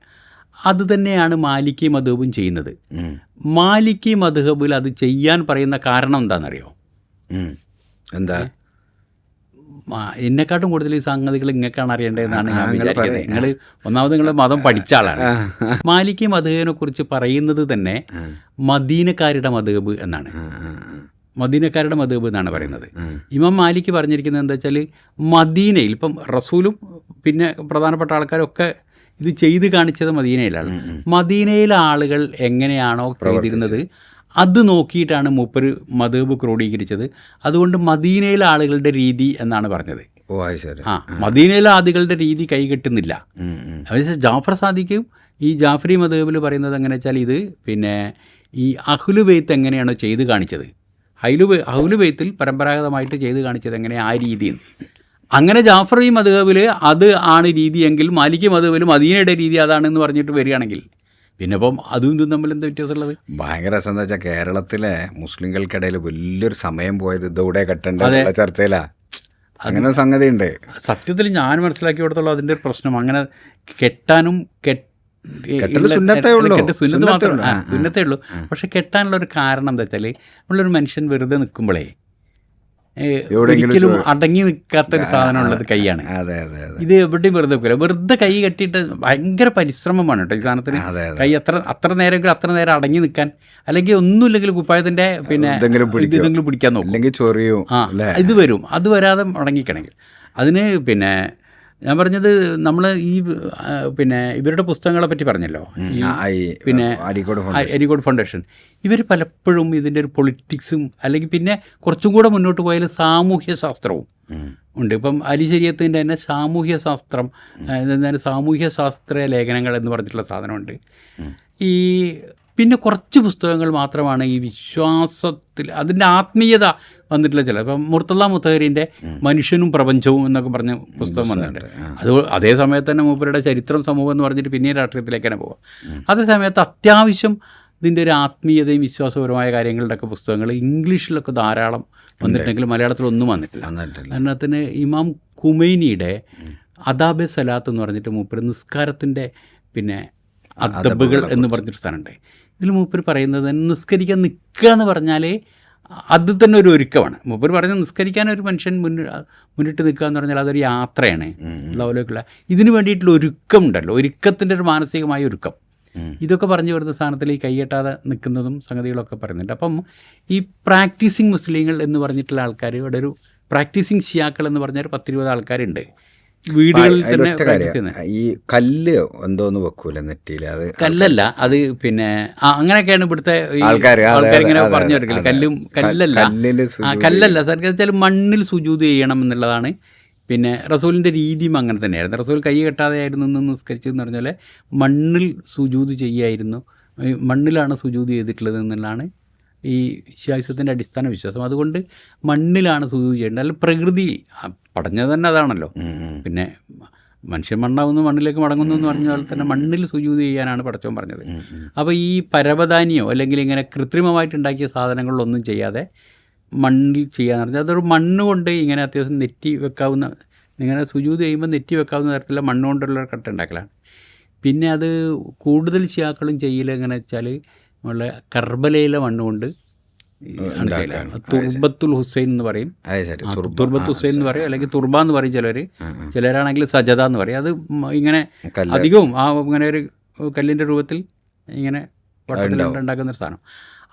അത് തന്നെയാണ് മാലിക്കി മദ്ഹബും ചെയ്യുന്നത്. മാലിക്കി മദ്ഹബിൽ അത് ചെയ്യാൻ പറയുന്ന കാരണം എന്താണെന്നറിയോ? എന്താ? എന്നെക്കാട്ടും കൂടുതൽ ഈ സംഗതികൾ ഇങ്ങനെയൊക്കെയാണ് അറിയേണ്ടതെന്നാണ് ഞാൻ വിചാരിക്കുന്നത്. നിങ്ങൾ മതം പഠിച്ച ആളാണ്. മാലിക്കി മദ്ഹബിനെ കുറിച്ച് പറയുന്നത് തന്നെ മദീനക്കാരുടെ മദ്ഹബ് എന്നാണ്. മദീനക്കാരുടെ മദ്ഹബ് എന്നാണ് പറയുന്നത്. ഇമാം മാലിക്ക് പറഞ്ഞിരിക്കുന്നത് എന്താ വെച്ചാൽ, മദീനയിൽ ഇപ്പം റസൂലും പിന്നെ പ്രധാനപ്പെട്ട ആൾക്കാരൊക്കെ ഇത് ചെയ്ത് കാണിച്ചത് മദീനയിലാണ്. മദീനയിലെ ആളുകൾ എങ്ങനെയാണോ ചെയ്തിരുന്നത് അത് നോക്കിയിട്ടാണ് മൂപ്പര് മദ്ഹബ് ക്രോഡീകരിച്ചത്. അതുകൊണ്ട് മദീനയിലെ ആളുകളുടെ രീതി എന്നാണ് പറഞ്ഞത്. ഓ അത് ശരി. മദീനയിലെ ആദികളുടെ രീതി കൈകെട്ടുന്നില്ല. ഉം, ഉം. അതായത് ജാഫർ സാദിഖും ഈ ജാഫരി മദ്ഹബിൽ പറയുന്നത് എങ്ങനെ വെച്ചാൽ ഇത് പിന്നെ ഈ അഹ്ലു ബെയ്ത്ത് എങ്ങനെയാണോ ചെയ്ത് കാണിച്ചത്, അഹ്ലു ബെയ്ത്തിൽ പരമ്പരാഗതമായിട്ട് ചെയ്ത് കാണിച്ചത് എങ്ങനെ ആ രീതിയിൽ, അങ്ങനെ ജാഫറി മദ്ഹബിൽ അത് ആണ് രീതിയെങ്കിൽ മാലിക്കി മദ്ഹബിൽ മദീനയുടെ രീതി അതാണെന്ന് പറഞ്ഞിട്ട് വരികയാണെങ്കിൽ പിന്നെ അപ്പം അതും ഇതും തമ്മിൽ എന്താ വ്യത്യാസമുള്ളത്? ഭയങ്കര രസം എന്താ വെച്ചാൽ കേരളത്തിലെ മുസ്ലിങ്ങൾക്കിടയിൽ വലിയൊരു സമയം പോയത് ഇതോടെ കെട്ടേണ്ട ചർച്ചയിലാ. അങ്ങനെ ഒരു സംഗതി ഉണ്ട്. സത്യത്തിൽ ഞാൻ മനസ്സിലാക്കിയിടത്തോളം അതിൻ്റെ ഒരു പ്രശ്നം അങ്ങനെ കെട്ടാനും സുന്നത്തേ ഉള്ളൂ. സുന്നത്തേ ഉള്ളൂ. പക്ഷെ കെട്ടാനുള്ള ഒരു കാരണം എന്താ വെച്ചാൽ നമ്മളൊരു മനുഷ്യൻ വെറുതെ നിൽക്കുമ്പോഴേ ഒരിക്കലും അടങ്ങി നിൽക്കാത്തൊരു സാധനമുള്ളത് കൈയാണ്. ഇത് എവിടെയും വെറുതെ വെക്കില്ല. വെറുതെ കൈ കെട്ടിയിട്ട് ഭയങ്കര പരിശ്രമമാണ് കേട്ടോ ഈ സാധനത്തിന്. കൈ അത്ര നേരമെങ്കിലും അത്ര നേരം അടങ്ങി നിൽക്കാൻ, അല്ലെങ്കിൽ ഒന്നുമില്ലെങ്കിൽ കുപ്പായത്തിൻ്റെ പിന്നെ ഇതെങ്കിലും പിടിക്കാൻ നോക്കും, അല്ലെങ്കിൽ ചൊറിയും. ഇത് വരും. അത് വരാതെ അടങ്ങിക്കണമെങ്കിൽ അതിന് പിന്നെ ഞാൻ പറഞ്ഞത് നമ്മൾ ഈ പിന്നെ ഇവരുടെ പുസ്തകങ്ങളെ പറ്റി പറഞ്ഞല്ലോ, പിന്നെ അരീക്കോട് ഫൗണ്ടേഷൻ, ഇവർ പലപ്പോഴും ഇതിൻ്റെ ഒരു പൊളിറ്റിക്സും അല്ലെങ്കിൽ പിന്നെ കുറച്ചും കൂടെ മുന്നോട്ട് പോയാൽ സാമൂഹ്യ ശാസ്ത്രവും ഉണ്ട്. ഇപ്പം അലി ശരീഅത്തിൻ്റെ തന്നെ സാമൂഹ്യ ശാസ്ത്രം, സാമൂഹ്യ ശാസ്ത്ര ലേഖനങ്ങൾ എന്ന് പറഞ്ഞിട്ടുള്ള സാധനമുണ്ട്. ഈ പിന്നെ കുറച്ച് പുസ്തകങ്ങൾ മാത്രമാണ് ഈ വിശ്വാസത്തിൽ അതിൻ്റെ ആത്മീയത വന്നിട്ടുള്ള ചില. ഇപ്പം മുർത്തള മുത്തഹരിൻ്റെ മനുഷ്യനും പ്രപഞ്ചവും എന്നൊക്കെ പറഞ്ഞ പുസ്തകം വന്നിട്ടുണ്ട്. അത് അതേ സമയത്ത് തന്നെ മൂപ്പരുടെ ചരിത്രം സമൂഹം എന്ന് പറഞ്ഞിട്ട് പിന്നീട് രാഷ്ട്രീയത്തിലേക്ക് തന്നെ പോകാം. അതേ സമയത്ത് അത്യാവശ്യം ഇതിൻ്റെ ഒരു ആത്മീയതയും വിശ്വാസപരമായ കാര്യങ്ങളുടെയൊക്കെ പുസ്തകങ്ങൾ ഇംഗ്ലീഷിലൊക്കെ ധാരാളം വന്നിട്ടുണ്ടെങ്കിലും മലയാളത്തിലൊന്നും വന്നിട്ടില്ല. അതിനകത്തിന് ഇമാം ഖുമൈനിയുടെ അദാബെ സലാത്ത് എന്ന് പറഞ്ഞിട്ട് മൂപ്പര് നിസ്കാരത്തിൻ്റെ പിന്നെ അദബുകൾ എന്ന് പറഞ്ഞൊരു സ്ഥലമുണ്ട്. ഇതിൽ മൂപ്പര് പറയുന്നത് നിസ്കരിക്കാൻ നിൽക്കുക എന്ന് പറഞ്ഞാൽ അത് തന്നെ ഒരു ഒരുക്കമാണ്. മൂപ്പര് പറയുന്നത് നിസ്കരിക്കാൻ ഒരു മനുഷ്യൻ മുന്നിട്ട് നിൽക്കുക എന്ന് പറഞ്ഞാൽ അതൊരു യാത്രയാണ്. ലോകലേക്കുള്ള ഇതിന് വേണ്ടിയിട്ടുള്ള ഒരുക്കം ഉണ്ടല്ലോ, ഒരുക്കത്തിൻ്റെ ഒരു മാനസികമായ ഒരുക്കം. ഇതൊക്കെ പറഞ്ഞു വരുന്ന സ്ഥാനത്തിൽ ഈ കൈകെട്ടാതെ നിൽക്കുന്നതും സംഗതികളൊക്കെ പറയുന്നുണ്ട്. അപ്പം ഈ പ്രാക്ടീസിങ് മുസ്ലിങ്ങൾ എന്ന് പറഞ്ഞിട്ടുള്ള ആൾക്കാർ ഇവിടെ ഒരു പ്രാക്ടീസിങ് ഷിയാക്കൾ എന്ന് പറഞ്ഞാൽ 10-20 ആൾക്കാർ വീടുകളിൽ തന്നെ. ഈ കല്ല് എന്തോന്ന് വെക്കൂല നെറ്റിയിൽ, അത് കല്ലല്ല, അത് പിന്നെ അങ്ങനെയൊക്കെയാണ് ഇവിടുത്തെ ആൾക്കാർ ഇങ്ങനെ പറഞ്ഞു കൊടുക്കല്. കല്ലല്ല സാർ വെച്ചാൽ മണ്ണിൽ സുജൂദ് ചെയ്യണം എന്നുള്ളതാണ്. പിന്നെ റസൂലിൻ്റെ രീതിയും അങ്ങനെ തന്നെയായിരുന്നു. റസൂൽ കൈ കെട്ടാതെ ആയിരുന്നു നിന്ന് നിസ്കരിച്ചതെന്ന് പറഞ്ഞാൽ മണ്ണിൽ സുജൂദ് ചെയ്യായിരുന്നു, മണ്ണിലാണ് സുജൂദ് ചെയ്തിട്ടുള്ളത് എന്നുള്ളതാണ് ഈ ശിയായിസത്തിൻ്റെ അടിസ്ഥാന വിശ്വാസം. അതുകൊണ്ട് മണ്ണിലാണ് സുജൂദ് ചെയ്യേണ്ടത്, അല്ല പ്രകൃതിയിൽ പടഞ്ഞത് തന്നെ അതാണല്ലോ. പിന്നെ മനുഷ്യൻ മണ്ണാവുന്നു മണ്ണിലേക്ക് മടങ്ങുന്നു എന്ന് പറഞ്ഞ പോലെ തന്നെ മണ്ണിൽ സുജൂദ് ചെയ്യാനാണ് പടച്ചവൻ പറഞ്ഞത്. അപ്പോൾ ഈ പരവതാനിയോ അല്ലെങ്കിൽ ഇങ്ങനെ കൃത്രിമമായിട്ടുണ്ടാക്കിയ സാധനങ്ങളിലൊന്നും ചെയ്യാതെ മണ്ണിൽ ചെയ്യാന്ന് പറഞ്ഞാൽ അതൊരു മണ്ണ് കൊണ്ട് ഇങ്ങനെ അത്യാവശ്യം നെറ്റി വെക്കാവുന്ന, ഇങ്ങനെ സുജൂദ് ചെയ്യുമ്പോൾ നെറ്റി വെക്കാവുന്ന തരത്തിലുള്ള മണ്ണ് കൊണ്ടുള്ള കട്ട ഉണ്ടാക്കലാണ്. പിന്നെ അത് കൂടുതൽ ശിയാക്കളും ചെയ്യൽ എങ്ങനെ വെച്ചാൽ നമ്മളെ കർബലയിലെ മണ്ണുകൊണ്ട് തുർബത്തുൽ ഹുസൈൻ എന്ന് പറയും, തുർബത്ത് ഹുസൈൻ എന്ന് പറയും, അല്ലെങ്കിൽ തുർബ എന്ന് പറയും ചിലരാണെങ്കിൽ സജദ എന്ന് പറയും. അത് ഇങ്ങനെ അധികവും ഇങ്ങനെ ഒരു കല്ലിൻ്റെ രൂപത്തിൽ ഇങ്ങനെ ഉണ്ടാക്കുന്ന ഒരു സാധനം.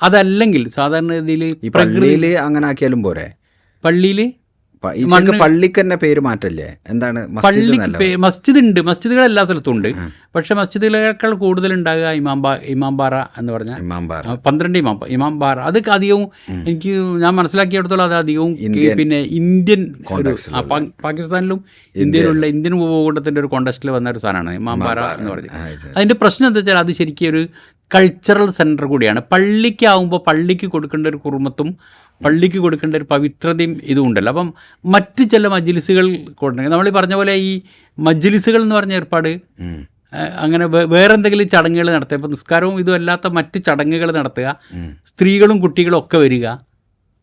അതല്ലെങ്കിൽ സാധാരണ രീതിയിൽ പള്ളിയിൽ അങ്ങനെ ആക്കിയാലും പോരെ. പള്ളിയിൽ പള്ളിക്ക് തന്നെ പേര് മാറ്റല്ലേ? എന്താണ് മസ്ജിദ് ഉണ്ട്, മസ്ജിദുകൾ എല്ലാ സ്ഥലത്തും ഉണ്ട്. പക്ഷെ മസ്ജിദുകളേക്കാൾ കൂടുതൽ ഉണ്ടാകുക ഇമാംബാറ എന്ന് പറഞ്ഞാൽ 12 ഇമാംബാറ. അത് അധികവും എനിക്ക് ഞാൻ മനസ്സിലാക്കിയെടുത്തോളം അത് അധികവും പിന്നെ ഇന്ത്യൻ പാകിസ്ഥാനിലും ഇന്ത്യയിലുള്ള ഇന്ത്യൻ ഉപഭൂഖണ്ഡത്തിൻ്റെ ഒരു കോണ്ടസ്റ്റിൽ വന്ന ഒരു സാധനമാണ് ഇമാംബാറ എന്ന് പറഞ്ഞത്. അതിൻ്റെ പ്രശ്നം എന്താ വെച്ചാൽ അത് ശരിക്കും ഒരു കൾച്ചറൽ സെൻറ്റർ കൂടിയാണ്. പള്ളിക്കാവുമ്പോൾ പള്ളിക്ക് കൊടുക്കേണ്ട ഒരു കുറുമത്തും പള്ളിക്ക് കൊടുക്കേണ്ട ഒരു പവിത്രതയും ഇതും ഉണ്ടല്ലോ. അപ്പം മറ്റ് ചില മജ്ലിസുകൾ കൊടുക്കണമെങ്കിൽ നമ്മൾ ഈ പറഞ്ഞ പോലെ ഈ മജ്ലിസുകൾ എന്ന് പറഞ്ഞ ഏർപ്പാട് അങ്ങനെ വേറെ എന്തെങ്കിലും ചടങ്ങുകൾ നടത്തുക, ഇപ്പോൾ നിസ്കാരവും ഇതും അല്ലാത്ത മറ്റ് ചടങ്ങുകൾ നടത്തുക, സ്ത്രീകളും കുട്ടികളും ഒക്കെ വരിക,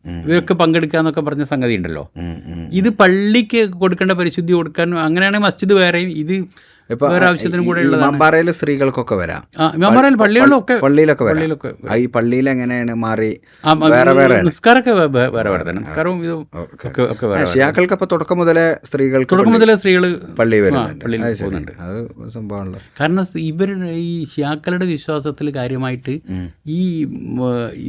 ഇവയൊക്കെ പങ്കെടുക്കുക എന്നൊക്കെ പറഞ്ഞ സംഗതി ഉണ്ടല്ലോ. ഇത് പള്ളിക്ക് കൊടുക്കേണ്ട പരിശുദ്ധി കൊടുക്കാൻ അങ്ങനെയാണെങ്കിൽ മസ്ജിദ് വേറെയും ഇത് വേറെ ആവശ്യത്തിനും കൂടെ ഉള്ളതാണ്. സ്ത്രീകൾക്കൊക്കെ വരാം, പള്ളിയിലൊക്കെ വരാം. ഈ പള്ളിയിൽ എങ്ങനെയാണ് മാറി നിസ്കാരമൊക്കെ വേറെ വേറെ തന്നെ, നിസ്കാരവും ഇതും ഒക്കെ വേറെ. ഷിയാക്കൾക്ക് അപ്പോൾ തുടക്കം മുതലേ സ്ത്രീകൾ പള്ളി പോകുന്നുണ്ട്. അത് സംഭവമാണല്ലോ. കാരണം ഇവരുടെ ഈ ഷിയാക്കളുടെ വിശ്വാസത്തിൽ കാര്യമായിട്ട് ഈ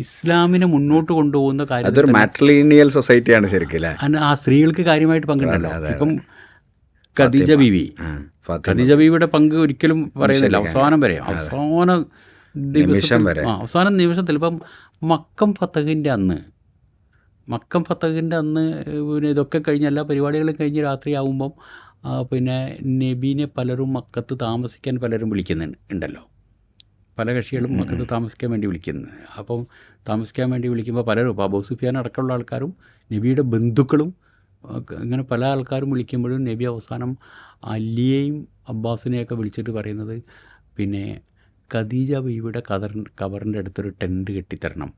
ഇസ്ലാമിനെ മുന്നോട്ട് കൊണ്ടുപോകുന്ന കാര്യം അതൊരു മാട്രിലിനിയൽ സൊസൈറ്റിയാണ് ശരിക്കും. ആ സ്ത്രീകൾക്ക് കാര്യമായിട്ട് പങ്കിടല്ലോ. ഇപ്പം ഖദീജ ബീവിയുടെ പങ്ക് ഒരിക്കലും പറയുന്നില്ല, അവസാനം വരെ, അവസാന നിമിഷത്തിൽ. ഇപ്പം മക്കം ഫത്തഹിൻ്റെ അന്ന് മക്കം ഫത്തഹിൻ്റെ അന്ന് പിന്നെ ഇതൊക്കെ കഴിഞ്ഞ് എല്ലാ പരിപാടികളും കഴിഞ്ഞ് രാത്രിയാവുമ്പം പിന്നെ നബീനെ പലരും മക്കത്ത് താമസിക്കാൻ പലരും ഉണ്ടല്ലോ. പല കക്ഷികളും മക്കത്ത് താമസിക്കാൻ വേണ്ടി വിളിക്കുന്നത്. അപ്പം താമസിക്കാൻ വേണ്ടി വിളിക്കുമ്പോൾ പലരും, ഇപ്പോൾ അബൂ സുഫിയാൻ അടക്കമുള്ള ആൾക്കാരും നബിയുടെ ബന്ധുക്കളും ഇങ്ങനെ പല ആൾക്കാരും വിളിക്കുമ്പോഴും നബി അവസാനം അലിയെയും അബ്ബാസിനെയൊക്കെ വിളിച്ചിട്ട് പറയുന്നത് പിന്നെ ഖദീജ ബീവിയുടെ കബറിൻ്റെ അടുത്തൊരു ടെൻറ്റ് കെട്ടിത്തരണം,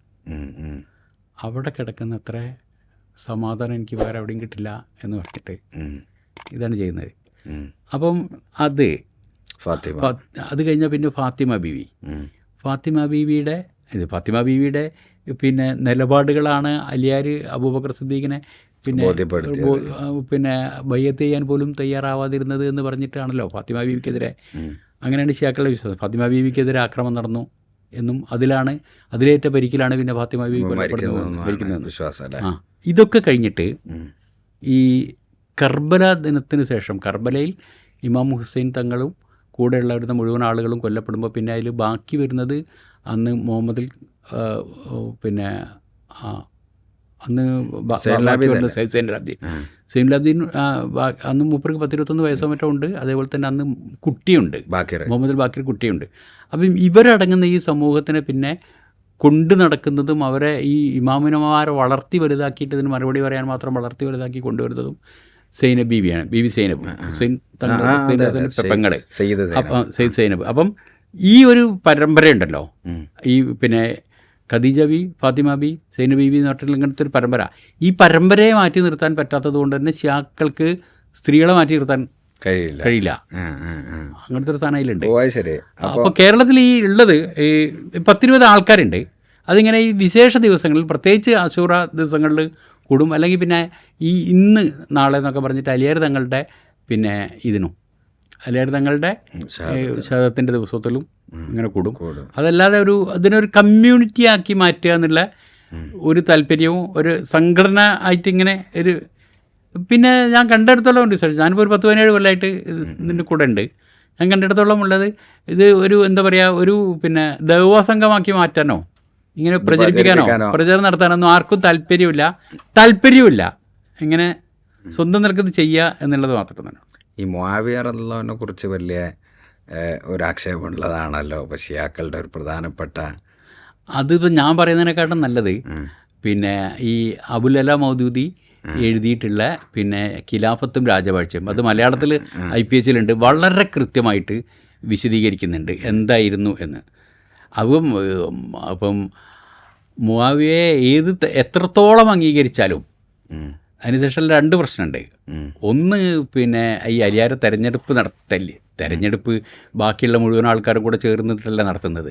അവിടെ കിടക്കുന്ന അത്ര സമാധാനം എനിക്ക് വേറെ എവിടെയും കിട്ടില്ല എന്ന് പറഞ്ഞിട്ട് ഇതാണ് ചെയ്യുന്നത്. അപ്പം അത് കഴിഞ്ഞാൽ പിന്നെ ഫാത്തിമ ബീവിയുടെ പിന്നെ നിലപാടുകളാണ് അലിയാർ അബൂബക്കർ സിദ്ദീഖിനെ പിന്നെ ബയ്യത്ത് ചെയ്യാൻ പോലും തയ്യാറാവാതിരുന്നത് എന്ന് പറഞ്ഞിട്ടാണല്ലോ ഫാത്തിമ ബീവിക്കെതിരെ. അങ്ങനെയാണ് ഷിയാക്കളുടെ വിശ്വാസം. ഫാത്തിമ ബീവിക്കെതിരെ ആക്രമണം നടന്നു എന്നും അതിലേറ്റ പരിക്കിലാണ് പിന്നെ ഫാത്തിമ ബീവി മരിക്കുന്നത് വിശ്വാസം. ഇതൊക്കെ കഴിഞ്ഞിട്ട് ഈ കർബല ദിനത്തിന് ശേഷം കർബലയിൽ ഇമാം ഹുസൈൻ തങ്ങളും കൂടെയുള്ളവരുന്ന മുഴുവൻ ആളുകളും കൊല്ലപ്പെടുമ്പോൾ പിന്നെ അതിൽ ബാക്കി വരുന്നത് അന്ന് മുഹമ്മദിൽ പിന്നെ അന്ന് സൈനുലാബ്ദീൻ അന്ന് മൂപ്പർക്ക് 10-21 വയസ്സോ മറ്റോ ഉണ്ട്. അതേപോലെ തന്നെ അന്ന് കുട്ടിയുണ്ട്, മുഹമ്മദ് ബാക്കിർ കുട്ടിയുണ്ട്. അപ്പം ഇവരടങ്ങുന്ന ഈ സമൂഹത്തിനെ പിന്നെ കൊണ്ടു നടക്കുന്നതും അവരെ ഈ ഇമാമിനമാരെ വളർത്തി വലുതാക്കിയിട്ട് ഇതിന് മറുപടി പറയാൻ മാത്രം വളർത്തി വലുതാക്കി കൊണ്ടുവരുന്നതും സൈനബ് ബീവിയാണ്, ബീവി സൈനബ്, ഹുസൈൻ പെങ്ങള് സയ്യിദ് സൈനബ്. അപ്പം ഈ ഒരു പരമ്പരയുണ്ടല്ലോ, ഈ പിന്നെ ഖദീജ ബി, ഫാത്തിമ ബി, സൈനബ് ബീവി എന്ന് പറഞ്ഞിട്ടുള്ള ഇങ്ങനത്തെ ഒരു പരമ്പര. ഈ പരമ്പരയെ മാറ്റി നിർത്താൻ പറ്റാത്തത് കൊണ്ട് തന്നെ ഷിയാക്കൾക്ക് സ്ത്രീകളെ മാറ്റി നിർത്താൻ കഴിയില്ല. അങ്ങനത്തെ ഒരു സാധനം അതിലുണ്ട്. അപ്പോൾ കേരളത്തിൽ ഈ ഉള്ളത് 10-20 ആൾക്കാരുണ്ട്. അതിങ്ങനെ ഈ വിശേഷ ദിവസങ്ങളിൽ, പ്രത്യേകിച്ച് അശൂറ ദിവസങ്ങളിൽ കൂടും. അല്ലെങ്കിൽ പിന്നെ ഈ ഇന്ന് നാളെ എന്നൊക്കെ പറഞ്ഞിട്ട് അലിയാർ തങ്ങളുടെ പിന്നെ അലിയാർ തങ്ങളുടെ ശതത്തിൻ്റെ ദിവസത്തിലും ഇങ്ങനെ കൂടും. അതല്ലാതെ അതിനൊരു കമ്മ്യൂണിറ്റി ആക്കി മാറ്റുക എന്നുള്ള ഒരു താല്പര്യവും ഒരു സംഘടന ആയിട്ട് ഇങ്ങനെ ഒരു പിന്നെ ഞാൻ കണ്ടെടുത്തോളം ഉണ്ട് സാർ. ഞാനിപ്പോൾ ഒരു 10-17 കൊല്ലമായിട്ട് ഇതിൻ്റെ കൂടെ ഉണ്ട്. ഞാൻ കണ്ടെടുത്തോളം ഉള്ളത് ഇത് ഒരു എന്താ പറയുക, ഒരു പിന്നെ ദൈവ സംഘമാക്കി മാറ്റാനോ ഇങ്ങനെ പ്രചരിപ്പിക്കാനോ പ്രചാരണം നടത്താനൊന്നും ആർക്കും താല്പര്യമില്ല. ഇങ്ങനെ സ്വന്തം നിലക്കത് ചെയ്യുക എന്നുള്ളത് മാത്രം തന്നെ. ഈ മുആവിയ റളിയല്ലാഹുവിനെ കുറിച്ച് വലിയ ഒരാക്ഷേപമുള്ളതാണല്ലോ ഇപ്പോൾ ഷിയാക്കളുടെ ഒരു പ്രധാനപ്പെട്ട. അതിപ്പോൾ ഞാൻ പറയുന്നതിനെക്കാട്ടും നല്ലത് പിന്നെ ഈ അബുൽ അല മൗദൂദി എഴുതിയിട്ടുള്ള പിന്നെ ഖിലാഫത്തും രാജവാഴ്ചയും, അത് മലയാളത്തിൽ IPH വളരെ കൃത്യമായിട്ട് വിശദീകരിക്കുന്നുണ്ട് എന്തായിരുന്നു എന്ന്. അപ്പം മുആവിയയെ എത്രത്തോളം അംഗീകരിച്ചാലും അതിനുശേഷം 2 പ്രശ്നമുണ്ട്. ഒന്ന് പിന്നെ ഈ അലിയാരെ തെരഞ്ഞെടുപ്പ് ബാക്കിയുള്ള മുഴുവൻ ആൾക്കാരും കൂടെ ചേർന്നിട്ടല്ല നടത്തുന്നത്.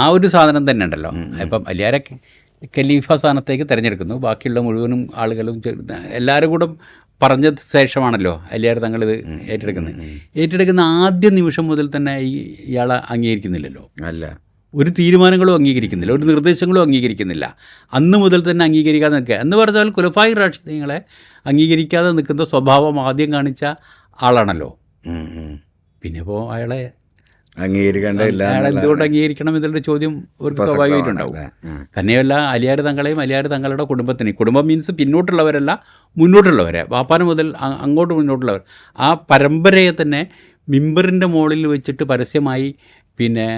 ആ ഒരു സാധനം തന്നെ ഉണ്ടല്ലോ. ഇപ്പം അലിയാരെ ഖലീഫ സ്ഥാനത്തേക്ക് തിരഞ്ഞെടുക്കുന്നു, ബാക്കിയുള്ള മുഴുവനും ആളുകളും എല്ലാവരും കൂടെ പറഞ്ഞ ശേഷമാണല്ലോ അലിയാർ തങ്ങളിത് ഏറ്റെടുക്കുന്ന ആദ്യ നിമിഷം മുതൽ തന്നെ ഇയാളെ അംഗീകരിക്കുന്നില്ലല്ലോ. അല്ല, ഒരു തീരുമാനങ്ങളും അംഗീകരിക്കുന്നില്ല, ഒരു നിർദ്ദേശങ്ങളും അംഗീകരിക്കുന്നില്ല. അന്ന് മുതൽ തന്നെ അംഗീകരിക്കാതെ നിൽക്കുക എന്ന് പറഞ്ഞാൽ ഖുലഫായി റാഷിദീങ്ങളെ അംഗീകരിക്കാതെ നിൽക്കുന്ന സ്വഭാവം ആദ്യം കാണിച്ച ആളാണല്ലോ. പിന്നെ ഇപ്പോൾ അയാളെ എന്തുകൊണ്ട് അംഗീകരിക്കണം എന്നുള്ള ചോദ്യം ഒരു സ്വാഭാവികമായിട്ടുണ്ടാവും. തന്നെയല്ല അലിയാർ തങ്ങളെയും അലിയാർ തങ്ങളുടെ കുടുംബത്തിനെയും, കുടുംബം മീൻസ് പിന്നോട്ടുള്ളവരല്ല മുന്നോട്ടുള്ളവരെ, വാപ്പാന മുതൽ അങ്ങോട്ട് മുന്നോട്ടുള്ളവർ, ആ പരമ്പരയെ തന്നെ മിമ്പറിൻ്റെ മുകളിൽ വെച്ചിട്ട് പരസ്യമായി പിന്നെ